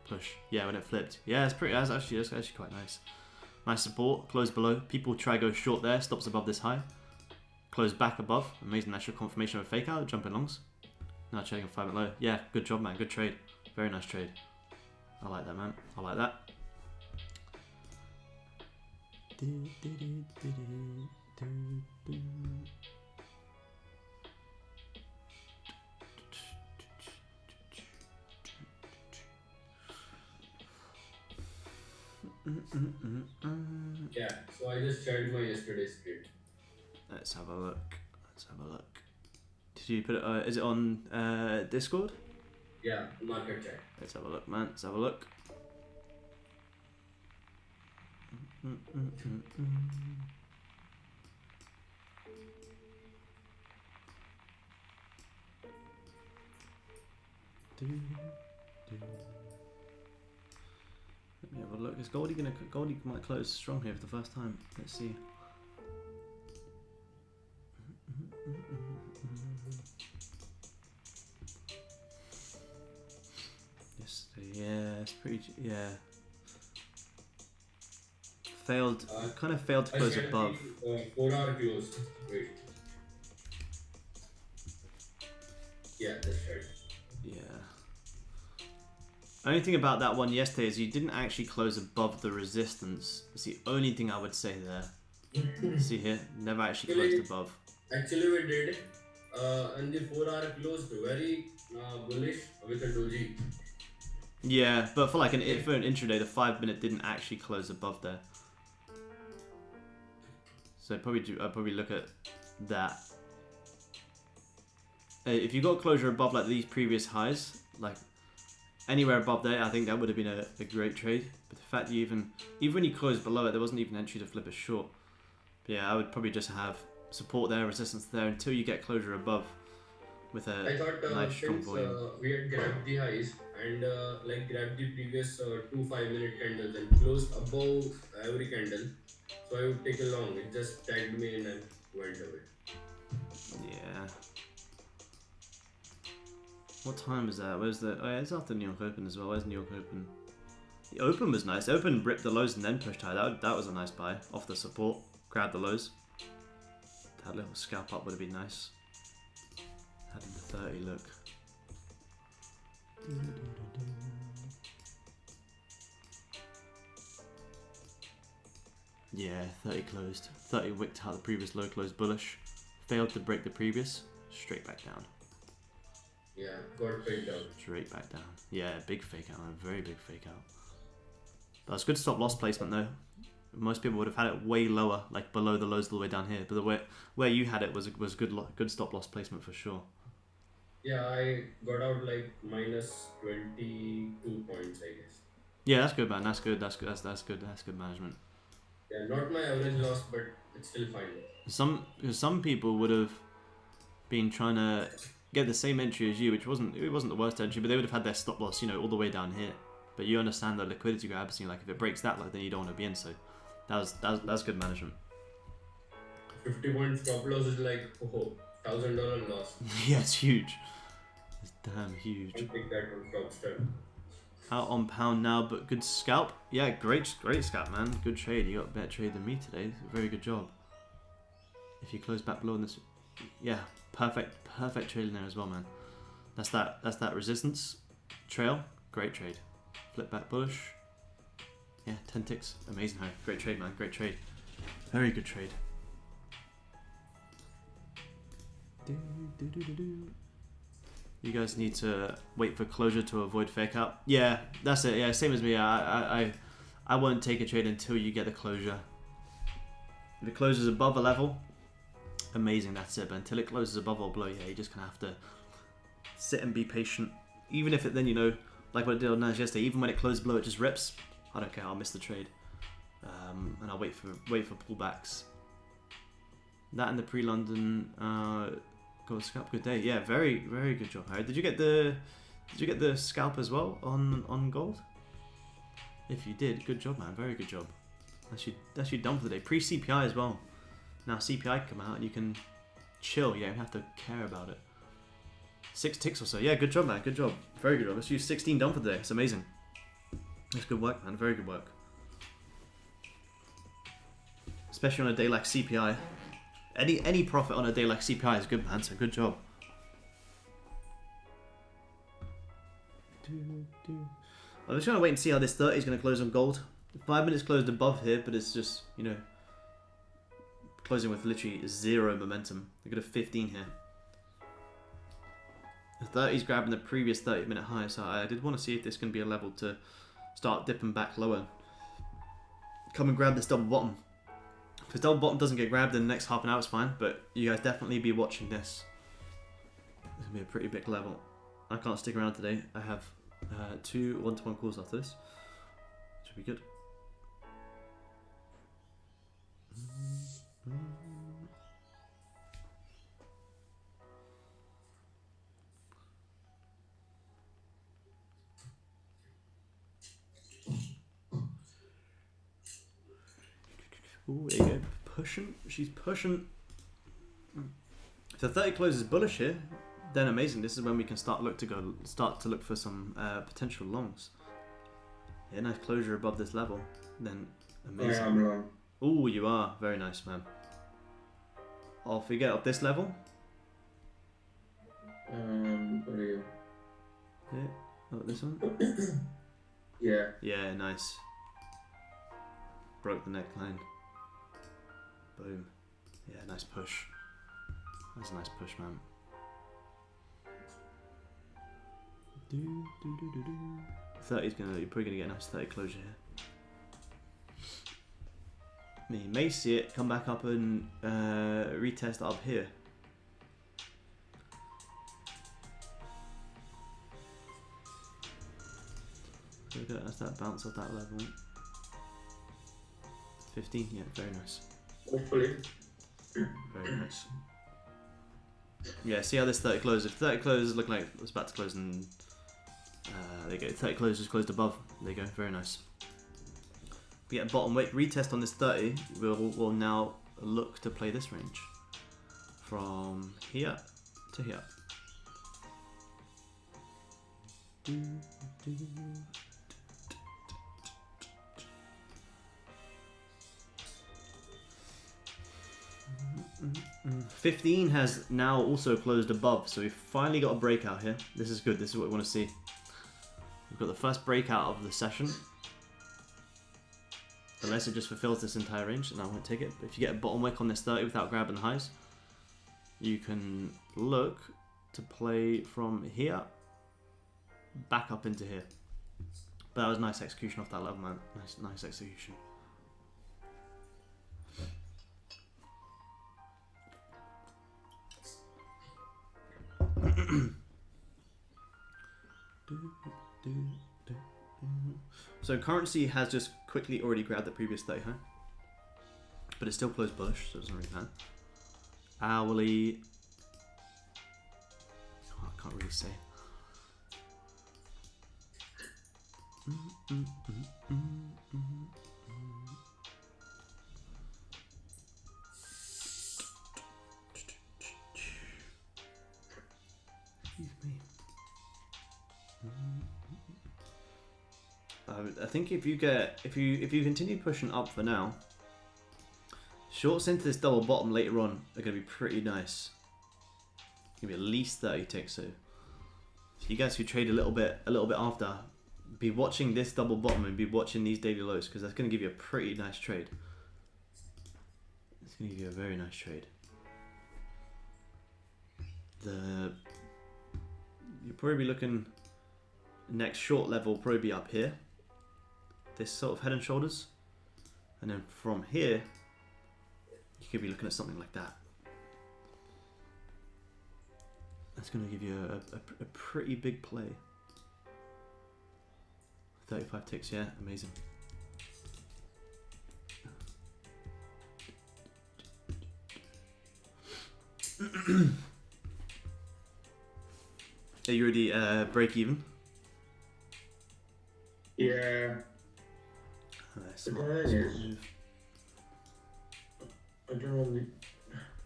Push. Yeah, when it flipped. Yeah, that's actually quite nice. Nice support. Close below. People try to go short there. Stops above this high. Close back above. Amazing natural confirmation of a fake out. Jumping longs. Now trading 5 minute low. Yeah, good job, man. Good trade. Very nice trade. I like that, man. I like that. Yeah, so I just tried my yesterday's trade. Let's have a look. Did you put it? Is it on Discord? Yeah, market chat. Let's have a look, man. Let's have a look. Let me have a look. Is Goldie might close strong here for the first time. Let's see. Yes, yeah, it's pretty. Yeah. Failed. Kind of failed to close above. 4-hour close. Wait. Yeah, that's right. Yeah. Only thing about that one yesterday is you didn't actually close above the resistance. That's the only thing I would say there. See here, never actually closed above. Actually, we did. And the 4-hour closed very bullish with a doji. Yeah, but for an intraday, the 5 minute didn't actually close above there. So I'd probably look at that. If you got closure above like these previous highs, like anywhere above there, I think that would have been a great trade. But the fact you even when you closed below it, there wasn't even entry to flip a short. But yeah, I would probably just have support there, resistance there until you get closure above with a I thought nice strong since volume. we had grabbed the highs and like grabbed the previous 2 5 minute candles and closed above every candle, so I would take a long. It just tagged me in and went away. Yeah. What time is that? Where's the? Oh yeah, it's after New York Open as well. Where's New York Open? The Open was nice. The Open ripped the lows and then pushed high. That was a nice buy off the support. Grabbed the lows. That little scalp up would have been nice. How did the 30 look? Yeah, 30 closed. 30 wicked out the previous low, closed bullish. Failed to break the previous. Straight back down. Yeah, got faked out. Straight back down. Yeah, big fake out, man. Very big fake out. That was good stop loss placement though. Most people would have had it way lower, like below the lows all the way down here. But the where you had it was good stop loss placement for sure. Yeah, I got out like minus 22 points, I guess. Yeah, that's good, man. That's good. That's good. That's good. That's good management. Yeah, not my average loss, but it's still fine. Some people would have been trying to get the same entry as you, which wasn't the worst entry, but they would have had their stop loss, you know, all the way down here. But you understand the liquidity grabs, and you're like, if it breaks that low, then you don't want to be in. So that's good management. 50 point stop loss is like $1,000 loss. Yeah, it's huge. It's damn huge. I'll take that on top step. Out on pound now, but good scalp. Yeah, great scalp, man. Good trade. You got a better trade than me today. Very good job. If you close back below in this, yeah, perfect trade in there as well, man. That's that resistance trail. Great trade. Flip back bullish. Yeah, 10 ticks. Amazing high. Great trade, man. Great trade. Very good trade. You guys need to wait for closure to avoid fake out. Yeah, that's it. Yeah, same as me. I won't take a trade until you get the closure. If it closes above a level, amazing, that's it. But until it closes above or below, yeah, you're just gonna have to sit and be patient. Even if it then, you know, like what I did on Nas yesterday, even when it closed below, it just rips. I don't care. I'll miss the trade, and I'll wait for pullbacks. That and the pre-London gold scalp, good day. Yeah, very good job, Harry. Did you get the scalp as well on gold? If you did, good job, man. Very good job. That's you done for the day. Pre-CPI as well. Now CPI can come out and you can chill. You don't have to care about it. 6 ticks or so. Yeah, good job, man. Good job. Very good job. Let's use 16 done for the day. It's amazing. That's good work, man. Very good work. Especially on a day like CPI. Any profit on a day like CPI is good, man. So good job. I'm just trying to wait and see how this 30 is going to close on gold. 5 minutes closed above here, but it's just, you know, closing with literally 0 momentum. We've got a 15 here. The 30 is grabbing the previous 30-minute high, so I did want to see if this can be a level to start dipping back lower. Come and grab this double bottom. If this double bottom doesn't get grabbed in the next half an hour, it's fine, but you guys definitely be watching this. It's going to be a pretty big level. I can't stick around today. I have 2 1-to-1 calls after this. Should be good. Ooh, there you go. Pushing. She's pushing. If the 30 closes bullish here, then amazing. This is when we can start to look for some potential longs. Yeah, nice closure above this level. Then amazing. I am wrong. Ooh, you are. Very nice, man. Off we get up this level. What are you? Yeah. Oh, this one? Yeah. Yeah, nice. Broke the neckline. Boom. Yeah, nice push. That's a nice push, man. 30's you're probably gonna get a nice 30 closure here. You may see it come back up and retest up here. That's that bounce off that level. 15, yeah, very nice. Hopefully. Very nice. Yeah, see how this 30 closes. If 30 closes look like it's about to close, and there you go. 30 closes closed above. There you go. Very nice. We get a bottom weight retest on this 30. We'll now look to play this range from here to here. Do, do. 15 has now also closed above, so we've finally got a breakout here. This is good. This is what we want to see. We've got the first breakout of the session. Unless it just fulfills this entire range, and I won't take it. But if you get a bottom wick on this 30 without grabbing the highs, you can look to play from here back up into here. But that was nice execution off that level, man. Nice execution. So currency has just quickly already grabbed the previous 30 high, but it's still closed bullish, so it doesn't really matter. Hourly, oh, I can't really say. Excuse me. I think if you continue pushing up for now, shorts into this double bottom later on are going to be pretty nice. It's going to be at least 30 ticks. So you guys who trade a little bit after, be watching this double bottom and be watching these daily lows, because that's going to give you a pretty nice trade. It's going to give you a very nice trade. You'll probably be looking, next short level will probably be up here. This sort of head and shoulders. And then from here, you could be looking at something like that. That's going to give you a pretty big play. 35 ticks, yeah, amazing. Are you already break even? Yeah. Smart move. I don't know.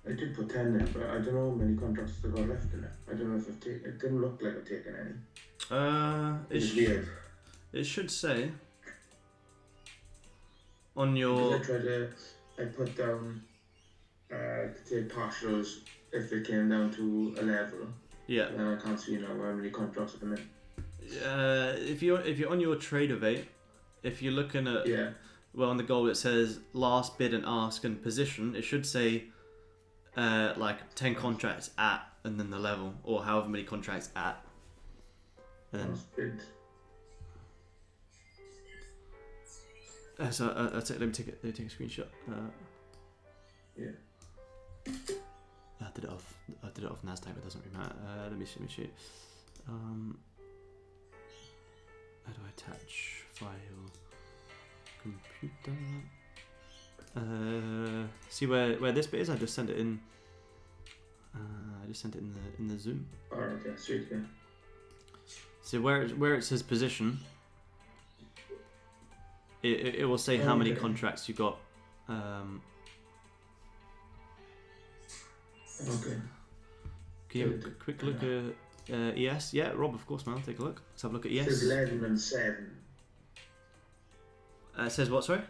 I did put 10 in, but I don't know how many contracts I got left in it. I don't know if I've taken. It didn't look like I've taken any. It's weird. It should say on your. I put down to take partials if it came down to a level. Yeah. And I can't see now how many contracts I've in. If you're on your Tradeovate, if you're looking at well, on the goal it says last bid and ask and position, it should say like 10 contracts at and then the level, or however many contracts at. And then, last bid. So let me take a screenshot. Yeah. I did it off Nasdaq, but it doesn't really matter. Let me show you. How do I attach file? Computer. See where this bit is? I just sent it in. I just sent it in the Zoom. Alright, okay, sweet, yeah. So where it says position, it will say how many contracts you got. Okay. Can you have a quick look at ES? Yeah, Rob, of course, man. Take a look. Let's have a look at ES. It says 11 and 7. It says what, sorry?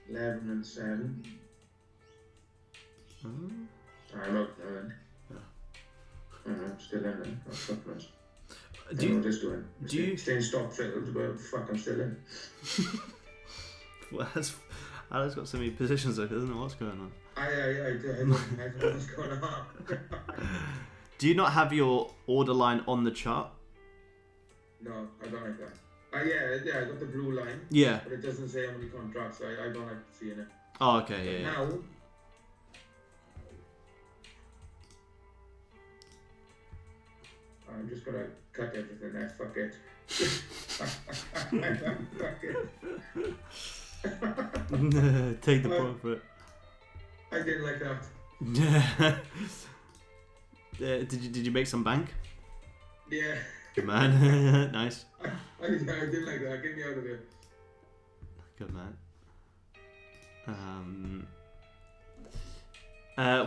11 and 7. I'm out now. I'm still in then. Oh, fuck knows. I don't know what it's doing. Staying stop filled, but fuck, I'm still in. Well, Alex got so many positions though, doesn't know what's going on. I don't know what's going on. Do you not have your order line on the chart? No, I don't like that. Yeah, I got the blue line. Yeah. But it doesn't say how many contracts. I don't like seeing it. Oh, okay, yeah, yeah. Now, I'm just gonna cut everything there. Fuck it. Fuck it. Take the profit. I didn't like that. Did you make some bank? Yeah. Good man. Nice. I didn't like that. Get me out of there. Good man.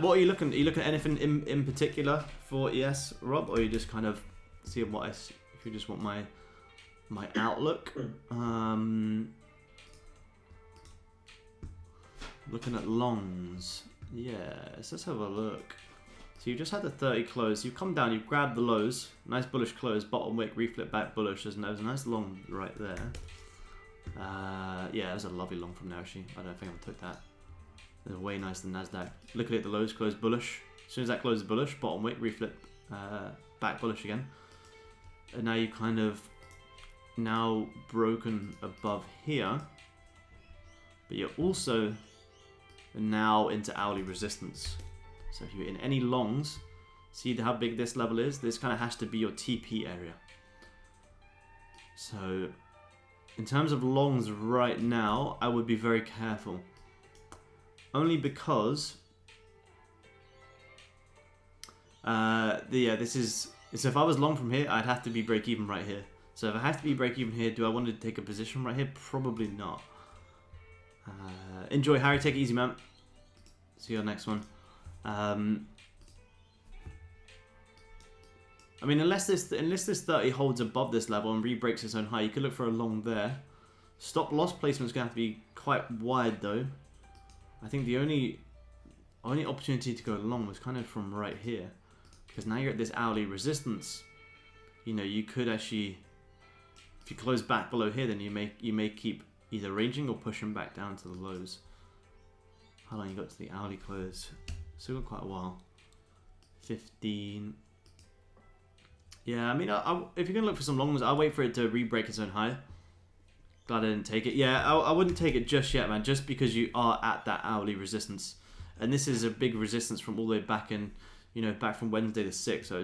What are you looking? Are you looking at anything in particular for ES, Rob, or are you just kind of seeing what if you just want my outlook? Looking at longs. Yes, let's have a look. So you just had the 30 close. You come down, you grab the lows. Nice bullish close, bottom wick, reflip back bullish. There's a nice long right there. Yeah, there's a lovely long from there actually. I don't think I took that. They're way nicer than Nasdaq. Looking at the lows, close bullish. As soon as that closes bullish, bottom wick, reflip, back bullish again. And now you kind of now broken above here, but you're also now into hourly resistance. So if you're in any longs, see how big this level is? This kind of has to be your TP area. So in terms of longs right now, I would be very careful. Only because this is, so if I was long from here, I'd have to be break even right here. So if I have to be break even here, do I want to take a position right here? Probably not. Enjoy, Harry. Take it easy, man. See you on the next one. I mean, unless this 30 holds above this level and re-breaks its own high, you could look for a long there. Stop loss placement's going to have to be quite wide though. I think the only opportunity to go long was kind of from right here, because now you're at this hourly resistance. You know, you could actually, if you close back below here, then you may keep either ranging or pushing back down to the lows. How long you got to the hourly close? Still got quite a while. 15. Yeah, I mean, if you're gonna look for some longs, I'll wait for it to re-break its own high. Glad I didn't take it. Yeah, I wouldn't take it just yet, man. Just because you are at that hourly resistance, and this is a big resistance from all the way back in, you know, back from Wednesday the 6th. So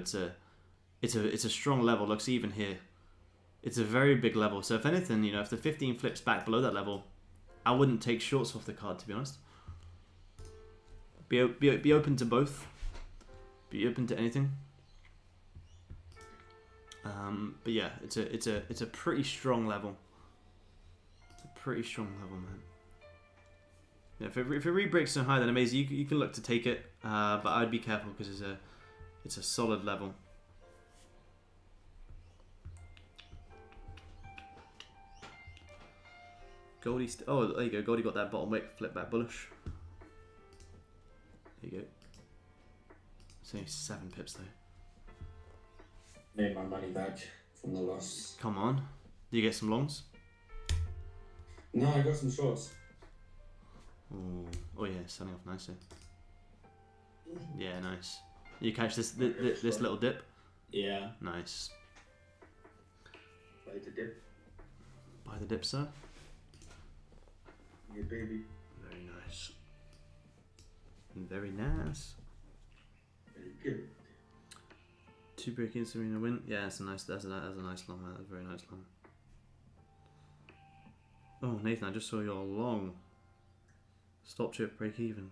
it's a strong level. Looks even here. It's a very big level. So if anything, you know, if the 15 flips back below that level, I wouldn't take shorts off the card, to be honest. Be open to both. Be open to anything. But yeah, it's a pretty strong level. It's a pretty strong level, man. Yeah, if it re-breaks so high, then amazing. You can look to take it, but I'd be careful because it's a solid level. Goldie, oh there you go. Goldie got that bottom wick, flip back bullish. There you go. It's only 7 pips though. Made my money back from the loss. Come on. Do you get some longs? No, I got some shorts. Ooh. Oh yeah, selling off nicely. Yeah, nice. You catch this little dip? Yeah. Nice. Buy the dip. Buy the dip, sir. Yeah, baby. Very nice. Very nice. Very good. 2 break-ins to win a win. Yeah, that's a nice long, man. That's a very nice long. Oh, Nathan, I just saw your long. Stop chip break even.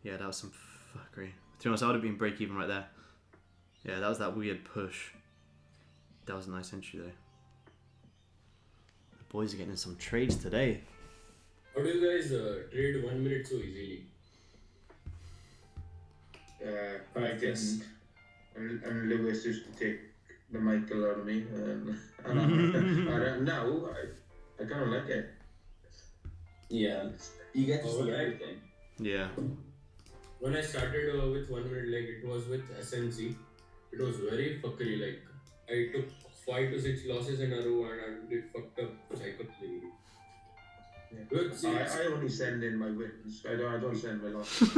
Yeah, that was some fuckery. To be honest, I would have been break even right there. Yeah, that was that weird push. That was a nice entry though. The boys are getting in some trades today. How do you guys trade 1 minute so easily? I didn't. And Lewis used to take the Michael out of me, and now I kind of like it. Yeah. You get to see everything. Yeah. When I started with 1 minute, like it was with SNC, it was very fuckery. Like I took 5 to 6 losses in a row and I did fucked up psychically. Yeah. I only send in my wins. I don't send my losses.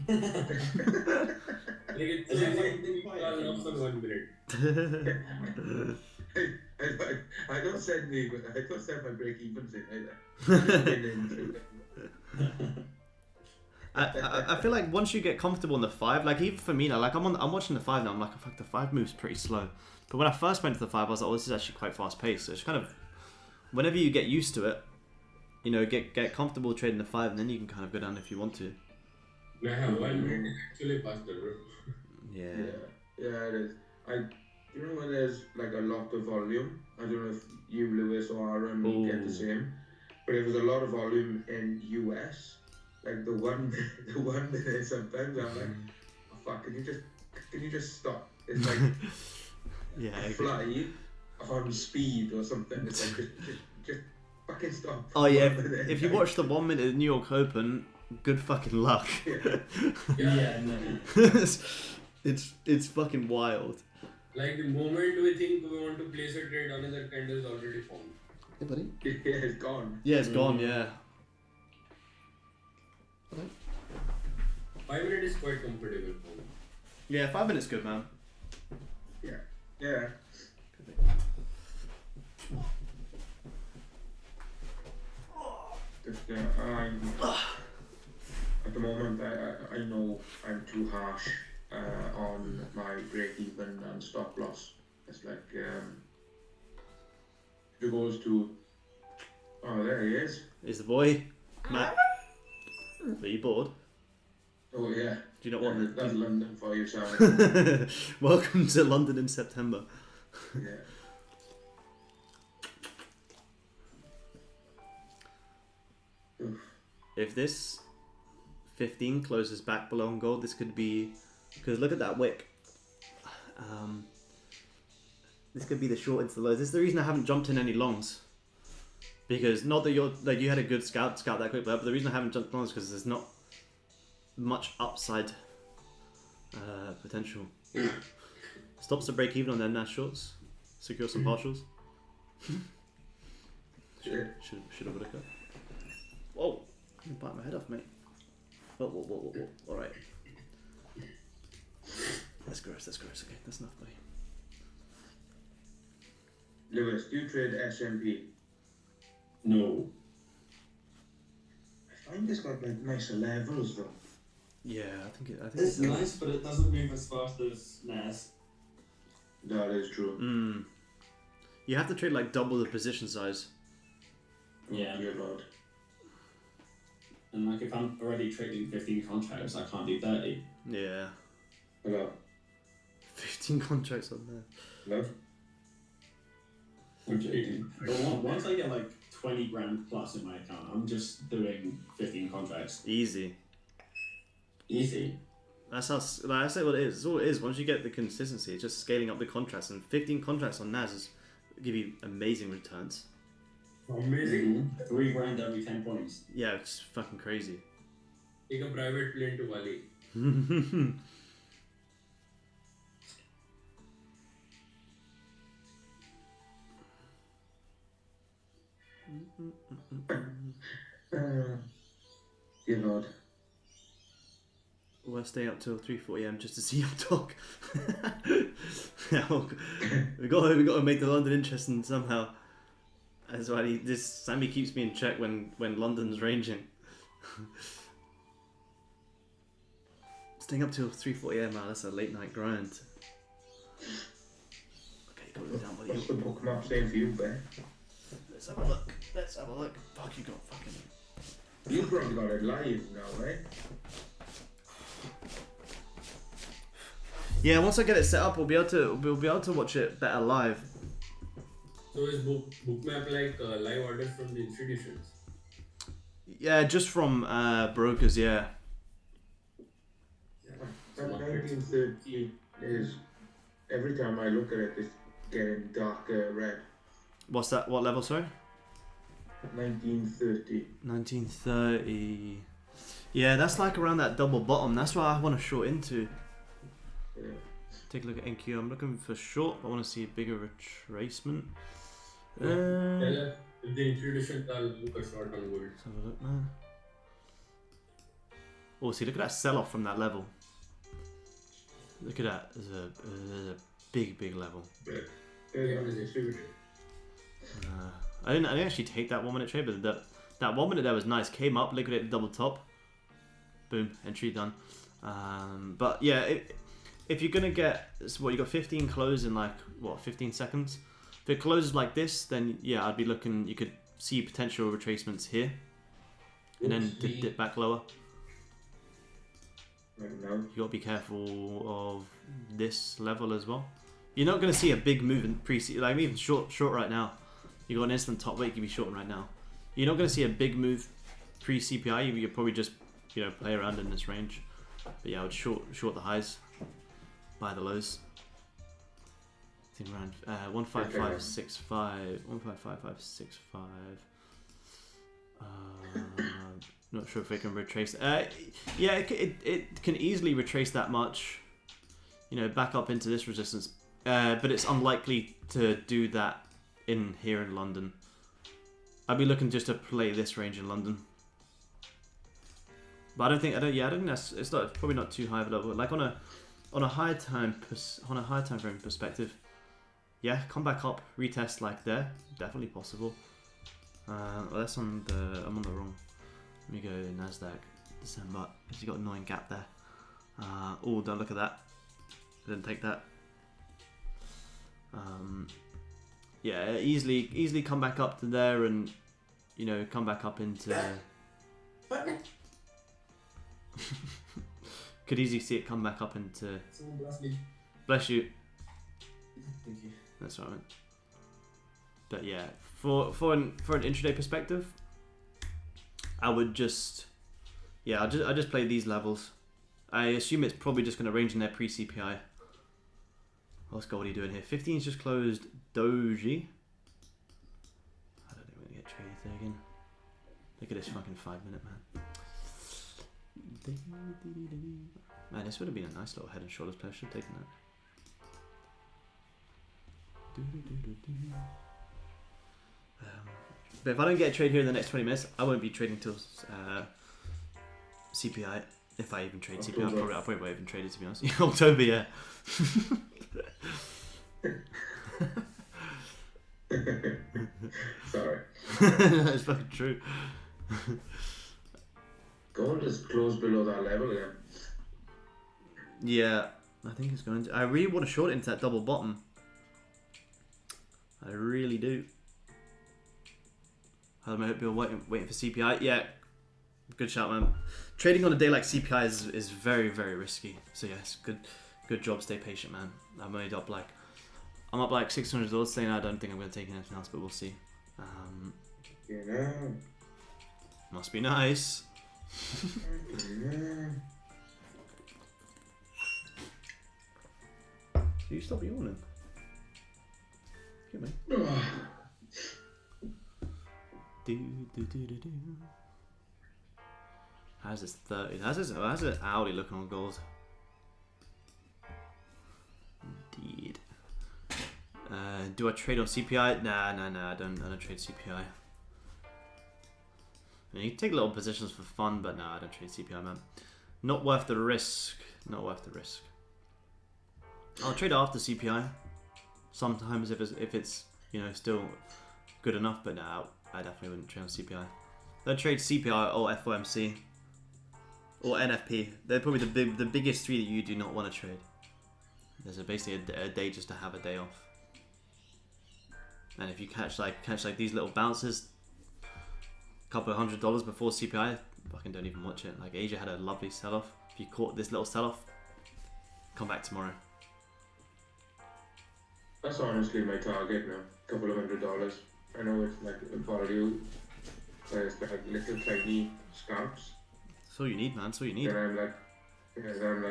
Like it's easy to lost on 1 minute. I I don't set my break evens in either. I feel like once you get comfortable in the 5, like even for me now, like I'm watching the 5 now, I'm like, oh, fuck, the 5 moves pretty slow. But when I first went to the 5, I was like, oh, this is actually quite fast paced. So it's kind of, whenever you get used to it, you know, get comfortable trading the 5, and then you can kind of go down if you want to. Yeah, 1 minute is actually faster, bro. Yeah. Yeah, it is. You know when there's like a lot of volume? I don't know if you, Lewis, or Aaron get the same, but if there's a lot of volume in US, like the one minute sometimes I'm like, oh fuck, can you just stop? It's like Yeah. fly on speed or something. It's like just fucking stop. Oh yeah, if you watch the 1 minute New York Open, good fucking luck. Yeah, no. It's fucking wild. Like the moment we think we want to place a trade, another candle is already formed. Hey buddy. Yeah, it's gone. Yeah, it's gone, yeah. 5 minutes is quite comfortable for me. Yeah, 5 minutes good, man. Yeah. Just, at the moment, I know I'm too harsh on my break even and stop loss. It's like if it goes to, oh, there he is. Is the boy Matt? Are you bored? Oh yeah. Do you not want That's London for you, Sam. Welcome to London in September. Yeah. If this 15 closes back below on gold, this could be, because look at that wick. This could be the short into the lows. This is the reason I haven't jumped in any longs. Because not that you had a good scout that quick, but the reason I haven't jumped longs is because there's not much upside potential. Stops to break even on their NAS shorts. Secure some partials. Should have would have cut. Whoa! You bite my head off, mate. Whoa. Alright. That's gross. Okay, that's enough, buddy. Lewis, do you trade SMP? No. I find it's got like nicer levels though. Yeah, I think It's nice, but it doesn't move as fast as NAS. That is true. You have to trade like double the position size. Yeah. Dear Lord. And like if I'm already trading 15 contracts, I can't do 30. Yeah. Hello. 15 contracts on there. Love. I'm joking. But once I get like 20 grand plus in my account, I'm just doing 15 contracts. Easy. Easy. That's how, like I say what it is. It's all it is. Once you get the consistency, it's just scaling up the contracts. And 15 contracts on NAS is give you amazing returns. Amazing. 3 grand every 10 points. Yeah, it's fucking crazy. Take a private plane to Bali. Dear Lord. We're staying up till 3:40 AM just to see him talk. Yeah, we got to make the London interesting somehow. That's why Sammy keeps me in check when London's ranging. Staying up till 3:40 AM, man. That's a late night grind. Okay, go down, buddy. What's the book map saying for you, Ben? Let's have a look. Fuck, you got fucking. You've probably got it live now, right? Yeah, once I get it set up, we'll be able to watch it better live. So is bookmap like live orders from the institutions? Yeah, just from brokers. Yeah. That 1930 is, every time I look at it, it's getting darker red. What's that? What level? Sorry. 1930. 1930. Yeah, that's like around that double bottom. That's what I want to short into. Yeah. Take a look at NQ. I'm looking for short, but I want to see a bigger retracement. Yeah, if the institutions are looking for short on gold. Let's have a look, man. Oh, see, look at that sell-off from that level. Look at that. There's a big level. Yeah, it is distributed. I didn't actually take that 1 minute trade, but that 1 minute there was nice. Came up, liquidated double top. Boom, entry done. But yeah, if you're gonna get what you got 15 close in like what 15 seconds. If it closes like this, then yeah, I'd be looking. You could see potential retracements here, and then dip back lower. I don't know. You got to be careful of this level as well. You're not going to see a big move in like even short right now. You got an instant top weight, you can be shorting right now. You're not going to see a big move pre CPI. You probably just play around in this range. But yeah, I would short the highs, buy the lows. I think around 15565, 15565. Not sure if we can retrace. Yeah, it can easily retrace that much. Back up into this resistance. But it's unlikely to do that here in London. I'd be looking just to play this range in London. But I don't think that's it's probably not too high of a level. Like on a high time frame perspective, yeah, come back up, retest like there, definitely possible. Well, that's I'm on the wrong. Let me go Nasdaq December. Because you got a annoying gap there. Oh, don't look at that. I didn't take that. Yeah, easily come back up to there and come back up into. Could easily see it come back up into. Someone bless me. Bless you. Thank you. That's right. But yeah, for an intraday perspective, I would just I just play these levels. I assume it's probably just going to range in there pre CPI. Let's go. What are you doing here? 15's just closed. Doji. I don't think we're gonna get traded there again. Look at this fucking 5 minute man. Man, this would have been a nice little head and shoulders play. I should have taken that. But if I don't get a trade here in the next 20 minutes, I won't be trading till CPI. If I even trade CPI, I probably won't even trade it, to be honest. October, yeah. Sorry. That's fucking true. Gold is close below that level again. Yeah, I think it's going to. I really want to short into that double bottom. I really do. I hope you're waiting for CPI. Yeah, good shout, man. Trading on a day like CPI is very, very risky. So yes, good job. Stay patient, man. I'm up like $600 saying I don't think I'm going to take anything else, but we'll see. Must be nice. You stop yawning. Get me. How's this 30? How's it Audi looking on gold? Indeed. Do I trade on CPI? Nah. I don't trade CPI. I mean, you can take little positions for fun, but nah, I don't trade CPI, man. Not worth the risk. Not worth the risk. I'll trade after CPI. Sometimes if it's still good enough, but nah, I definitely wouldn't trade on CPI. Don't trade CPI or FOMC or NFP. They're probably the biggest three that you do not want to trade. There's basically a day just to have a day off. And if you catch like these little bounces, a couple of $100 before CPI, fucking don't even watch it. Like Asia had a lovely sell-off. If you caught this little sell-off, come back tomorrow. That's honestly my target now. Couple of $100. I know it's like a value, but it's like little tiny scalps. That's all you need, man. That's all you need. Then I'm like,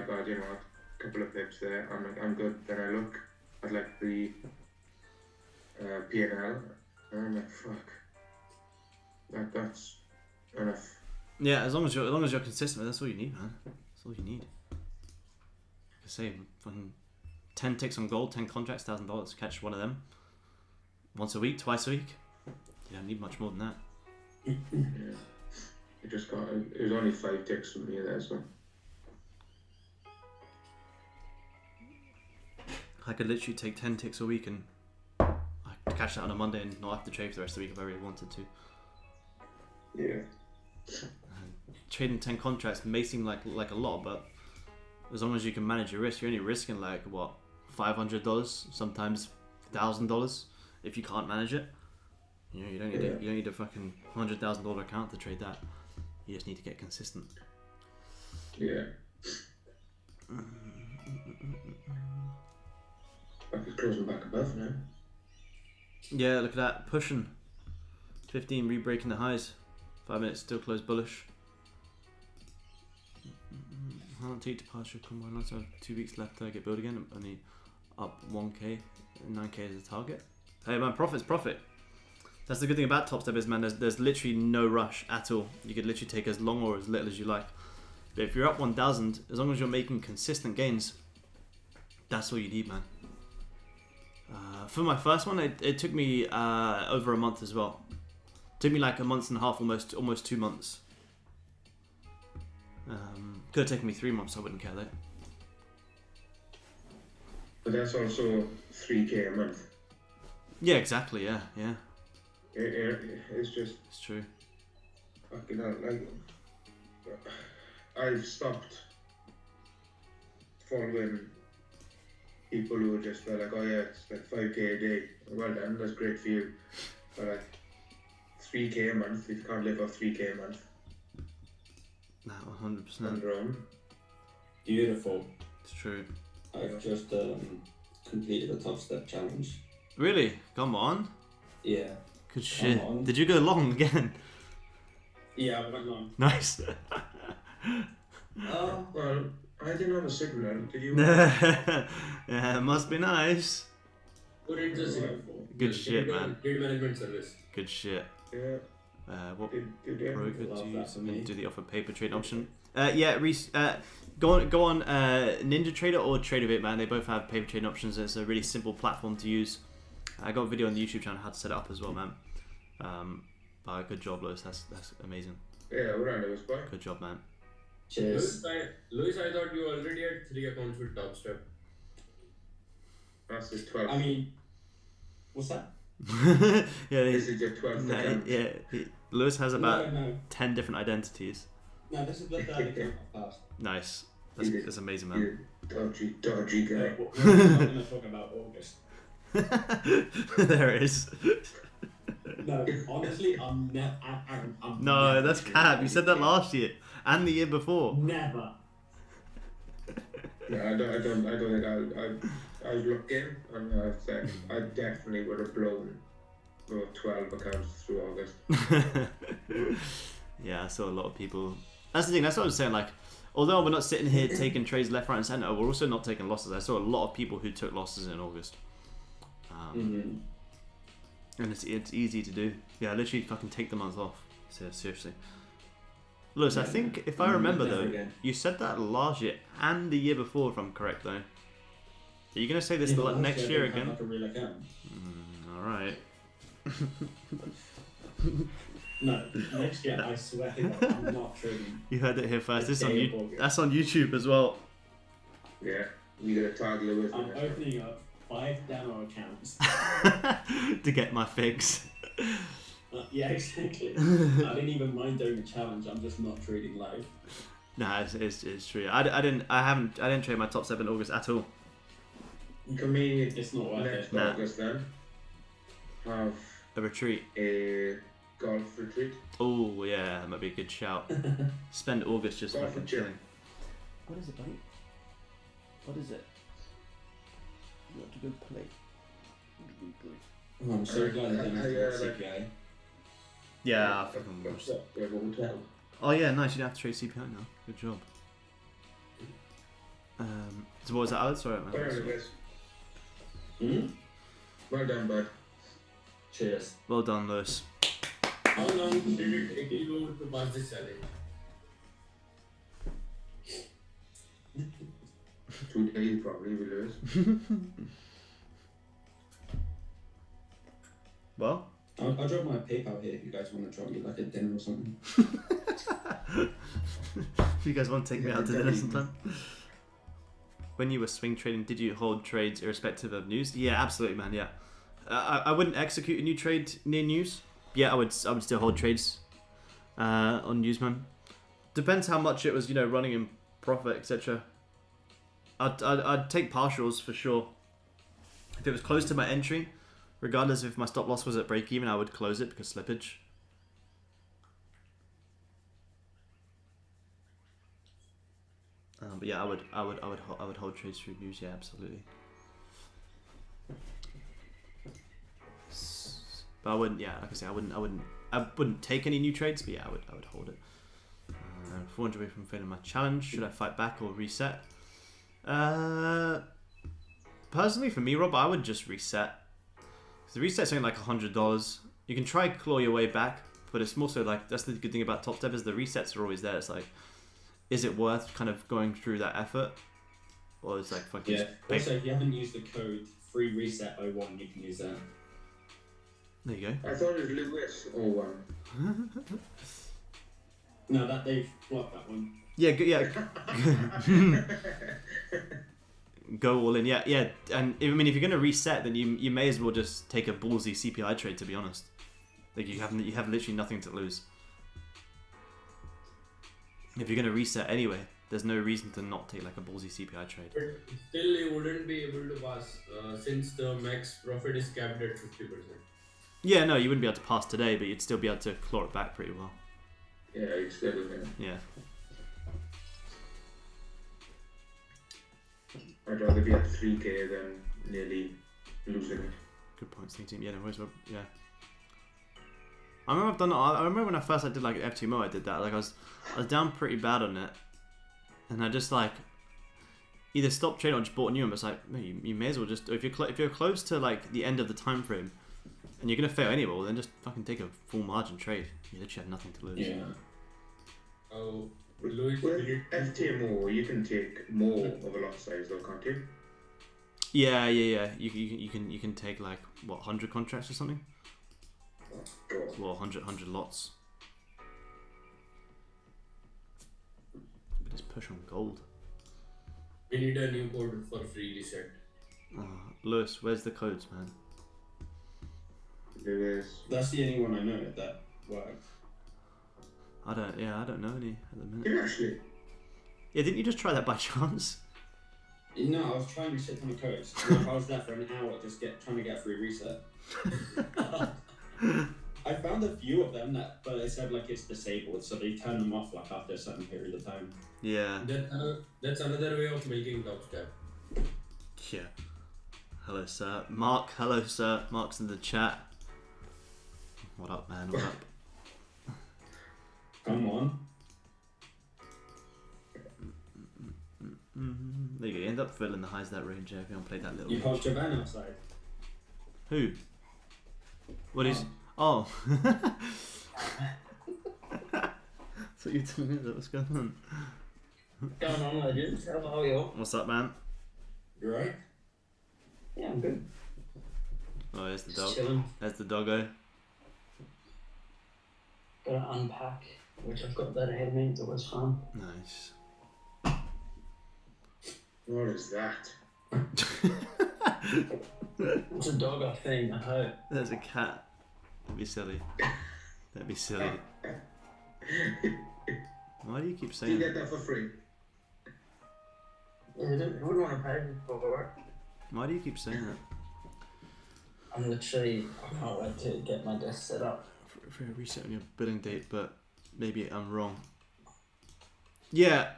oh, you know what? Couple of pips there. I'm good. Then I look at like the P&L, and I'm like, fuck. That's enough. Yeah, as long as you're consistent, that's all you need, man. That's all you need. Like I say, fucking 10 ticks on gold, 10 contracts, $1,000. Catch one of them once a week, twice a week. You don't need much more than that. Yeah. It was only 5 ticks from me there, so. I could literally take 10 ticks a week and I catch that on a Monday and not have to trade for the rest of the week if I really wanted to. Yeah. Trading 10 contracts may seem like a lot, but as long as you can manage your risk, you're only risking like what, $500, sometimes $1,000 if you can't manage it. You know, you don't need a fucking $100,000 account to trade that. You just need to get consistent. Yeah. Market's closing back above now. Yeah, look at that, pushing 15, re-breaking the highs. 5 minutes still closed bullish. How long take to pass your combine line? So 2 weeks left to get build again. Only up 1k, 9k is the target. Hey man, profit's profit. That's the good thing about Top Step is, man, there's literally no rush at all. You could literally take as long or as little as you like. But if you're up 1,000, as long as you're making consistent gains, that's all you need, man. For my first one, it took me over a month as well. It took me like a month and a half, almost 2 months. Could have taken me 3 months, I wouldn't care though. But that's also 3k a month. Yeah, exactly, yeah. It's just... It's true. Fucking hell, like... I've stopped following people who are just like, oh yeah, it's like 5k a day. Well done, that's great for you. But like 3k a month, if you can't live off 3k a month. No, 100%. On your own. Beautiful. It's true. I've just completed the Top Step challenge. Really? Come on. Yeah. Good shit. on. Did you go long again? Yeah, I went long. Nice. Well, I didn't have a signal. Did you? Yeah, must be nice. Put it just Good shit, man. Trade management service. Good shit. Yeah. What Did you? broker do Love you that for me. do the offer paper trade option? Yeah, go on Ninja Trader or TradeOvate, man. They both have paper trading options. It's a really simple platform to use. I got a video on the YouTube channel how to set it up as well, man. But good job, Lewis. That's amazing. Yeah, we're on it, was boy. Good job, man. Cheers. Louis, I thought you already had 3 accounts with Top Step. That's his 12th. I mean, what's that? Yeah, This is your 12th account. Lewis has about No. 10 different identities. No, this is the third account I've passed. Nice. That's amazing, man. You dodgy guy. We're not going to talk about August. There it is. No, honestly, I'm No, never that's doing cap. You said that anything. last year and the year before. Never. Yeah, I don't think I was looking and I said I definitely would have blown about 12 accounts through August. Yeah, I saw a lot of people. That's the thing. That's what I was saying. Like, although we're not sitting here taking trades left, right, and center, we're also not taking losses. I saw a lot of people who took losses in August. And it's easy to do. Yeah, literally fucking take the month off. So, seriously. Lewis, I think, if I remember never though, again. you said that last year and the year before, if I'm correct though. Are you going to say this Yeah, but next last year I didn't again? have, like, a real account. Alright. No, next year I swear to God, I'm not trading. You heard it here first. The This on day of you. August. That's on YouTube as well. Yeah, you gotta tag Lewis. I'm opening up 5 demo accounts. To get my fix. Yeah, exactly. I didn't even mind doing a challenge. I'm just not trading live. Nah, it's true. I didn't trade my top 7 in August at all. Can we It's not worth next it. Nah. August then have A retreat. a golf retreat? Oh yeah, that might be a good shout. Spend August just Golf fucking and chill. chilling. What is it, buddy? What is it? You want to go play? Oh, I'm so glad I didn't have to Yeah, watch like- CPI. Yeah, I fucking watched it. We have a hotel. Oh yeah, nice. You don't have to trade CPI now. Good job. So what was that, Alex? Sorry, man. Well, anyways, Hmm? well done, bud. Cheers. Well done, Lewis. How long did it take you to pass this challenge? 2 days probably, we lose. Well, I'll drop my PayPal here if you guys want to drop me like a dinner or something. you guys want to take me Yeah, out to dinner definitely. sometime? When you were swing trading, did you hold trades irrespective of news? Yeah, absolutely, man. Yeah, I wouldn't execute a new trade near news. Yeah, I would still hold trades on news, man. Depends how much it was, running in profit, etc. I'd take partials for sure. If it was close to my entry, regardless if my stop loss was at break even, I would close it because slippage. But yeah, I would hold trades through news. Yeah, absolutely. But I wouldn't. Yeah, like I say, I wouldn't take any new trades. But yeah, I would hold it. 400 away from failing my challenge. Should I fight back or reset? Personally, for me, Rob, I would just reset. The reset's only like $100. You can try claw your way back, but it's more so like that's the good thing about Top Step is the resets are always there. It's like, is it worth kind of going through that effort, or is like fucking? Yeah. Also, if you haven't used the code free reset 01, you can use that. There you go. I thought it was Lewis 01. No, that they've blocked that one. Yeah, yeah. Go all in, yeah. And if you're gonna reset, then you may as well just take a ballsy CPI trade. To be honest, like you have literally nothing to lose. If you're gonna reset anyway, there's no reason to not take like a ballsy CPI trade. But still, you wouldn't be able to pass since the max profit is capped at 50%. Yeah, no, you wouldn't be able to pass today, but you'd still be able to claw it back pretty well. Yeah, it's still there. Yeah. I'd rather be at 3k than nearly losing it. Good point, Sneak Team. Yeah, no worries, Rob. Yeah. I remember I've done. I remember when I first did like F2Mo, I did that. Like I was down pretty bad on it, and I just like either stopped trading or just bought a new one. But it's like no, you may as well just if you're close to like the end of the time frame, and you're gonna fail anyway, then just fucking take a full margin trade. You literally have nothing to lose. Yeah. Oh, With Louis, FTMO, you can take more of a lot size though, can't you? Yeah. You can take like what 100 contracts or something. God. Well, 100 lots. Just push on gold. we need a new code for free reset. Lewis, where's the codes, man? Lewis. That's the only one I know that worked. I don't know any at the minute. You actually. Yeah, didn't you just try that by chance? No, I was trying to reset on the codes. And I was there for an hour just trying to get a free reset. I found a few of them but they said like it's disabled, so they turn them off like after a certain period of time. Yeah. That's another way of milking Top Step. Yeah. Hello, sir. Mark, hello, sir. Mark's in the chat. What up, man? What up? Come on. There you go. You end up filling the highs that range if you don't play that little. You popped your van outside. Who? What is? Oh. So you telling me that? What's going on? Going on, legends? How are you? What's up, man? You right? Yeah, I'm good. Oh, there's the Just dog. chilling. There's the doggo. Gotta unpack, which I've got that ahead of me. It's always fun. Nice. What is that? It's a dog, I think. I hope. There's a cat. That'd be silly. That'd be silly. Why do you keep You saying get that? that for free. Yeah, you wouldn't want to pay me for it. Why do you keep saying that? I'm literally. I can't wait to get my desk set up. For a reset on your billing date, but maybe I'm wrong. Yeah.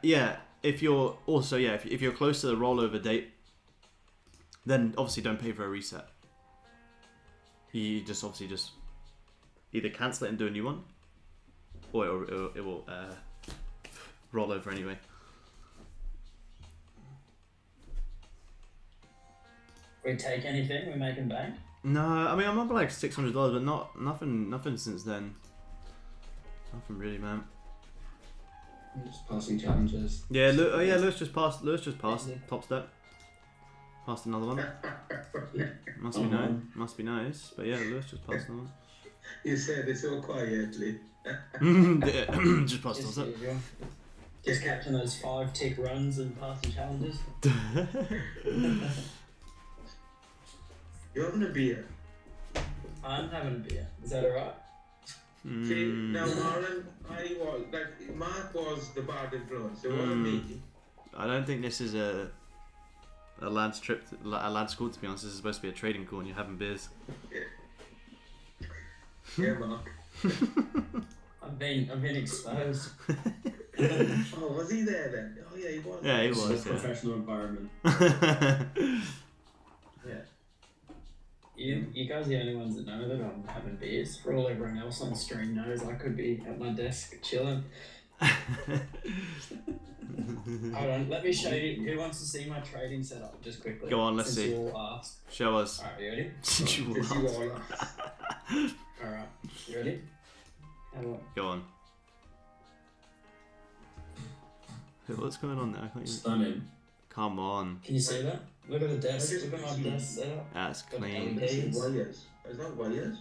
If you're also if you're close to the rollover date, then obviously don't pay for a reset. You just either cancel it and do a new one, or it will roll over anyway. We take anything, we make them bank. No, I mean I'm up like $600, but nothing since then. Nothing really, man. Just passing challenges. Yeah, Lewis just passed top step. Passed another one. Must be nice. But yeah, Lewis just passed another one. You said it so quietly. Just passed top step. Just catching those 5-tick runs and passing challenges. You're having a beer. fun having a beer. Is that alright? See, now Marlon, Mark was the bad influence. It wasn't me. I don't think this is a lad's trip, a lad's call. To be honest, this is supposed to be a trading call, and you're having beers. Yeah, Mark. I've been exposed. Oh, was he there then? Oh yeah, he was. Yeah, he It's a was. Yeah. professional environment. Yeah. You guys are the only ones that know that I'm having beers. For all everyone else on stream knows, I could be at my desk chilling. Hold on, let me show you. Who wants to see my trading setup just quickly? Go on, let's since see. You all asked. Show us. Alright, you ready? Since you Since all you asked. all asked. Alright, you ready? How do Go on. What's going on there? I can't even... Stunning. Come on. Can you see that? Look at the desk. Look at my desk setup. That's Got clean. LEDs. Wires. Is that wires?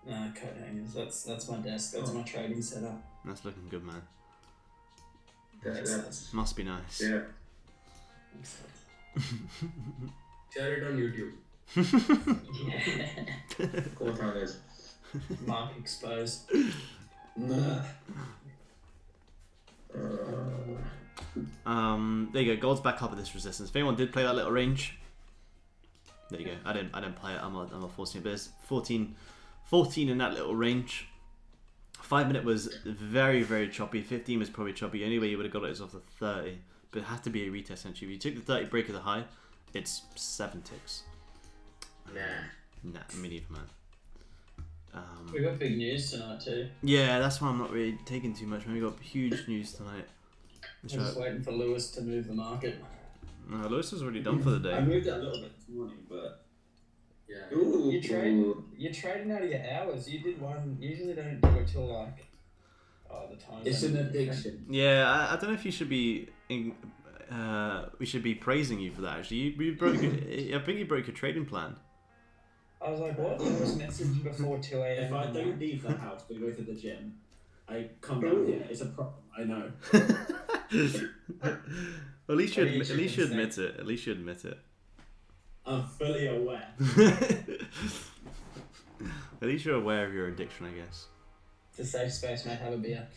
No, coat hangers. That's my desk. That's my trading setup. That's looking good, man. That's Must be nice. yeah. Share it on YouTube. Yeah. Quarters. Mark exposed. Nah. There you go. Gold's back up at this resistance. If anyone did play that little range, there you go. I didn't play it. I'm not forcing it, but it's 14 in that little range. 5 minute was very, very choppy. 15 was probably choppy. Anyway, you would have got it is off the 30, but it had to be a retest entry. If you took the 30 break of the high, it's 7 ticks. Nah, me neither, man. We got big news tonight too. Yeah, that's why I'm not really taking too much. Man, we got huge news tonight. I'm just waiting for Lewis to move the market. No, Lewis is already done for the I day. moved it a little bit this morning, but Yeah. Ooh. You're trading out of your hours. You did one. Usually don't do it till like. Oh, the time. it's an addiction. Yeah, I don't know if you should be. We should be praising you for that. Actually, you broke. I think you broke your trading plan. I was like, what? Lewis messaged before 2 a.m. If I don't leave the house to go to the gym, I come down here. It's a problem. I know. Well, at least you Are you admit it. At least you admit it. I'm fully aware. At least you're aware of your addiction, I guess. It's a safe space, mate. Have a beer.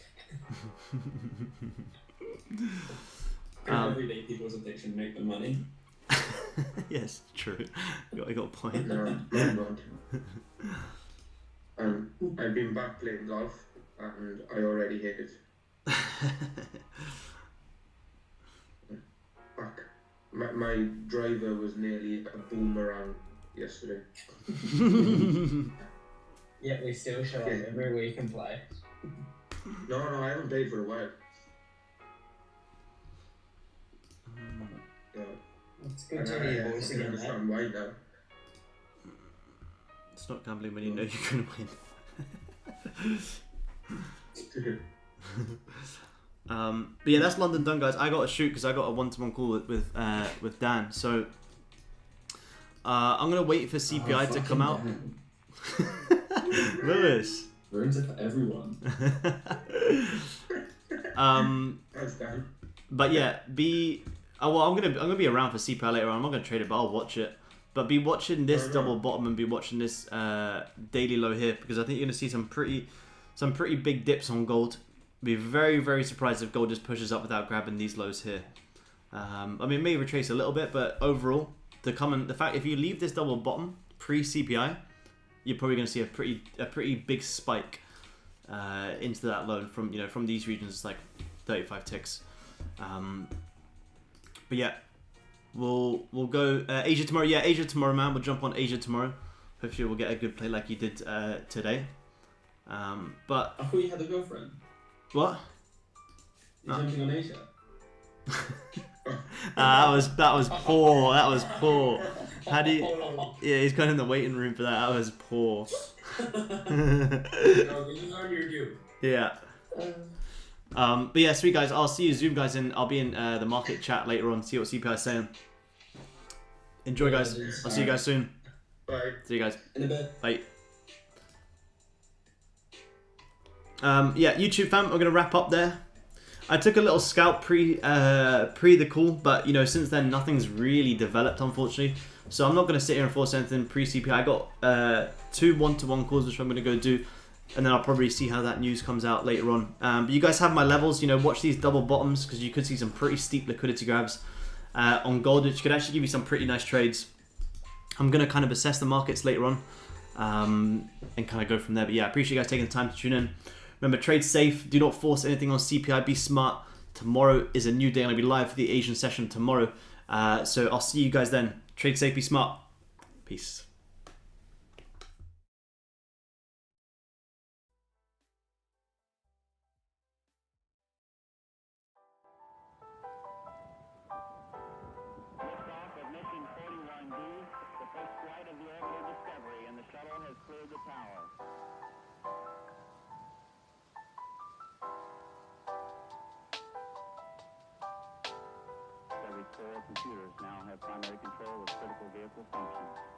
Everyday people's addiction make the money. Yes, true. I got a point. No, I'm not. I've been back playing golf, and I already hate it. Back. My driver was nearly a boomerang yesterday. Yet we still show up every week and play. No, I haven't played for a while. It's good to hear your voice I again, mate. understand why now. It's not gambling when you know you're gonna win. But yeah, that's London done, guys. I got to shoot because I got a one-to-one call with Dan. So I'm gonna wait for CPI to come out. Lewis. Ruins it for everyone. That's Dan. But yeah, I'm gonna be around for CPI later on. I'm not gonna trade it, but I'll watch it. But be watching this double bottom and be watching this daily low here because I think you're gonna see some pretty big dips on gold. Be very, very surprised if gold just pushes up without grabbing these lows here. I mean, it may retrace a little bit, but overall, the fact if you leave this double bottom pre CPI, you're probably going to see a pretty big spike into that low from these regions. It's like 35 ticks. But yeah, we'll go Asia tomorrow. Yeah, Asia tomorrow, man. We'll jump on Asia tomorrow. Hopefully, we'll get a good play like you did today. But I thought you had a girlfriend. what? You're jumping on Asia. That was poor. That was poor. How do you? Yeah, he's gone in the waiting room for that. That was poor. No, this is on YouTube. Yeah. But yeah, sweet guys. I'll see you Zoom guys, and I'll be in the market chat later on. See what CPI is saying. Enjoy, guys. I'll see you guys soon. Bye. See you guys. In a bit. Bye. Yeah, YouTube fam, we're gonna wrap up there. I took a little scout pre the call, but since then nothing's really developed, unfortunately. So I'm not going to sit here and force anything pre-CPI. I got 2 1-to-1 calls, which I'm going to go do. And then I'll probably see how that news comes out later on. But you guys have my levels. You know, watch these double bottoms because you could see some pretty steep liquidity grabs on gold, which could actually give you some pretty nice trades. I'm going to kind of assess the markets later on and kind of go from there. But yeah, I appreciate you guys taking the time to tune in. Remember, trade safe. Do not force anything on CPI. Be smart. Tomorrow is a new day. I'm going to be live for the Asian session tomorrow. So I'll see you guys then. Trade safe. Be smart. Peace. Liftoff of mission 41D, the first flight of the orbital Discovery, and the shuttle has cleared the tower. Discovery's 4 computers now have primary control of critical vehicle functions.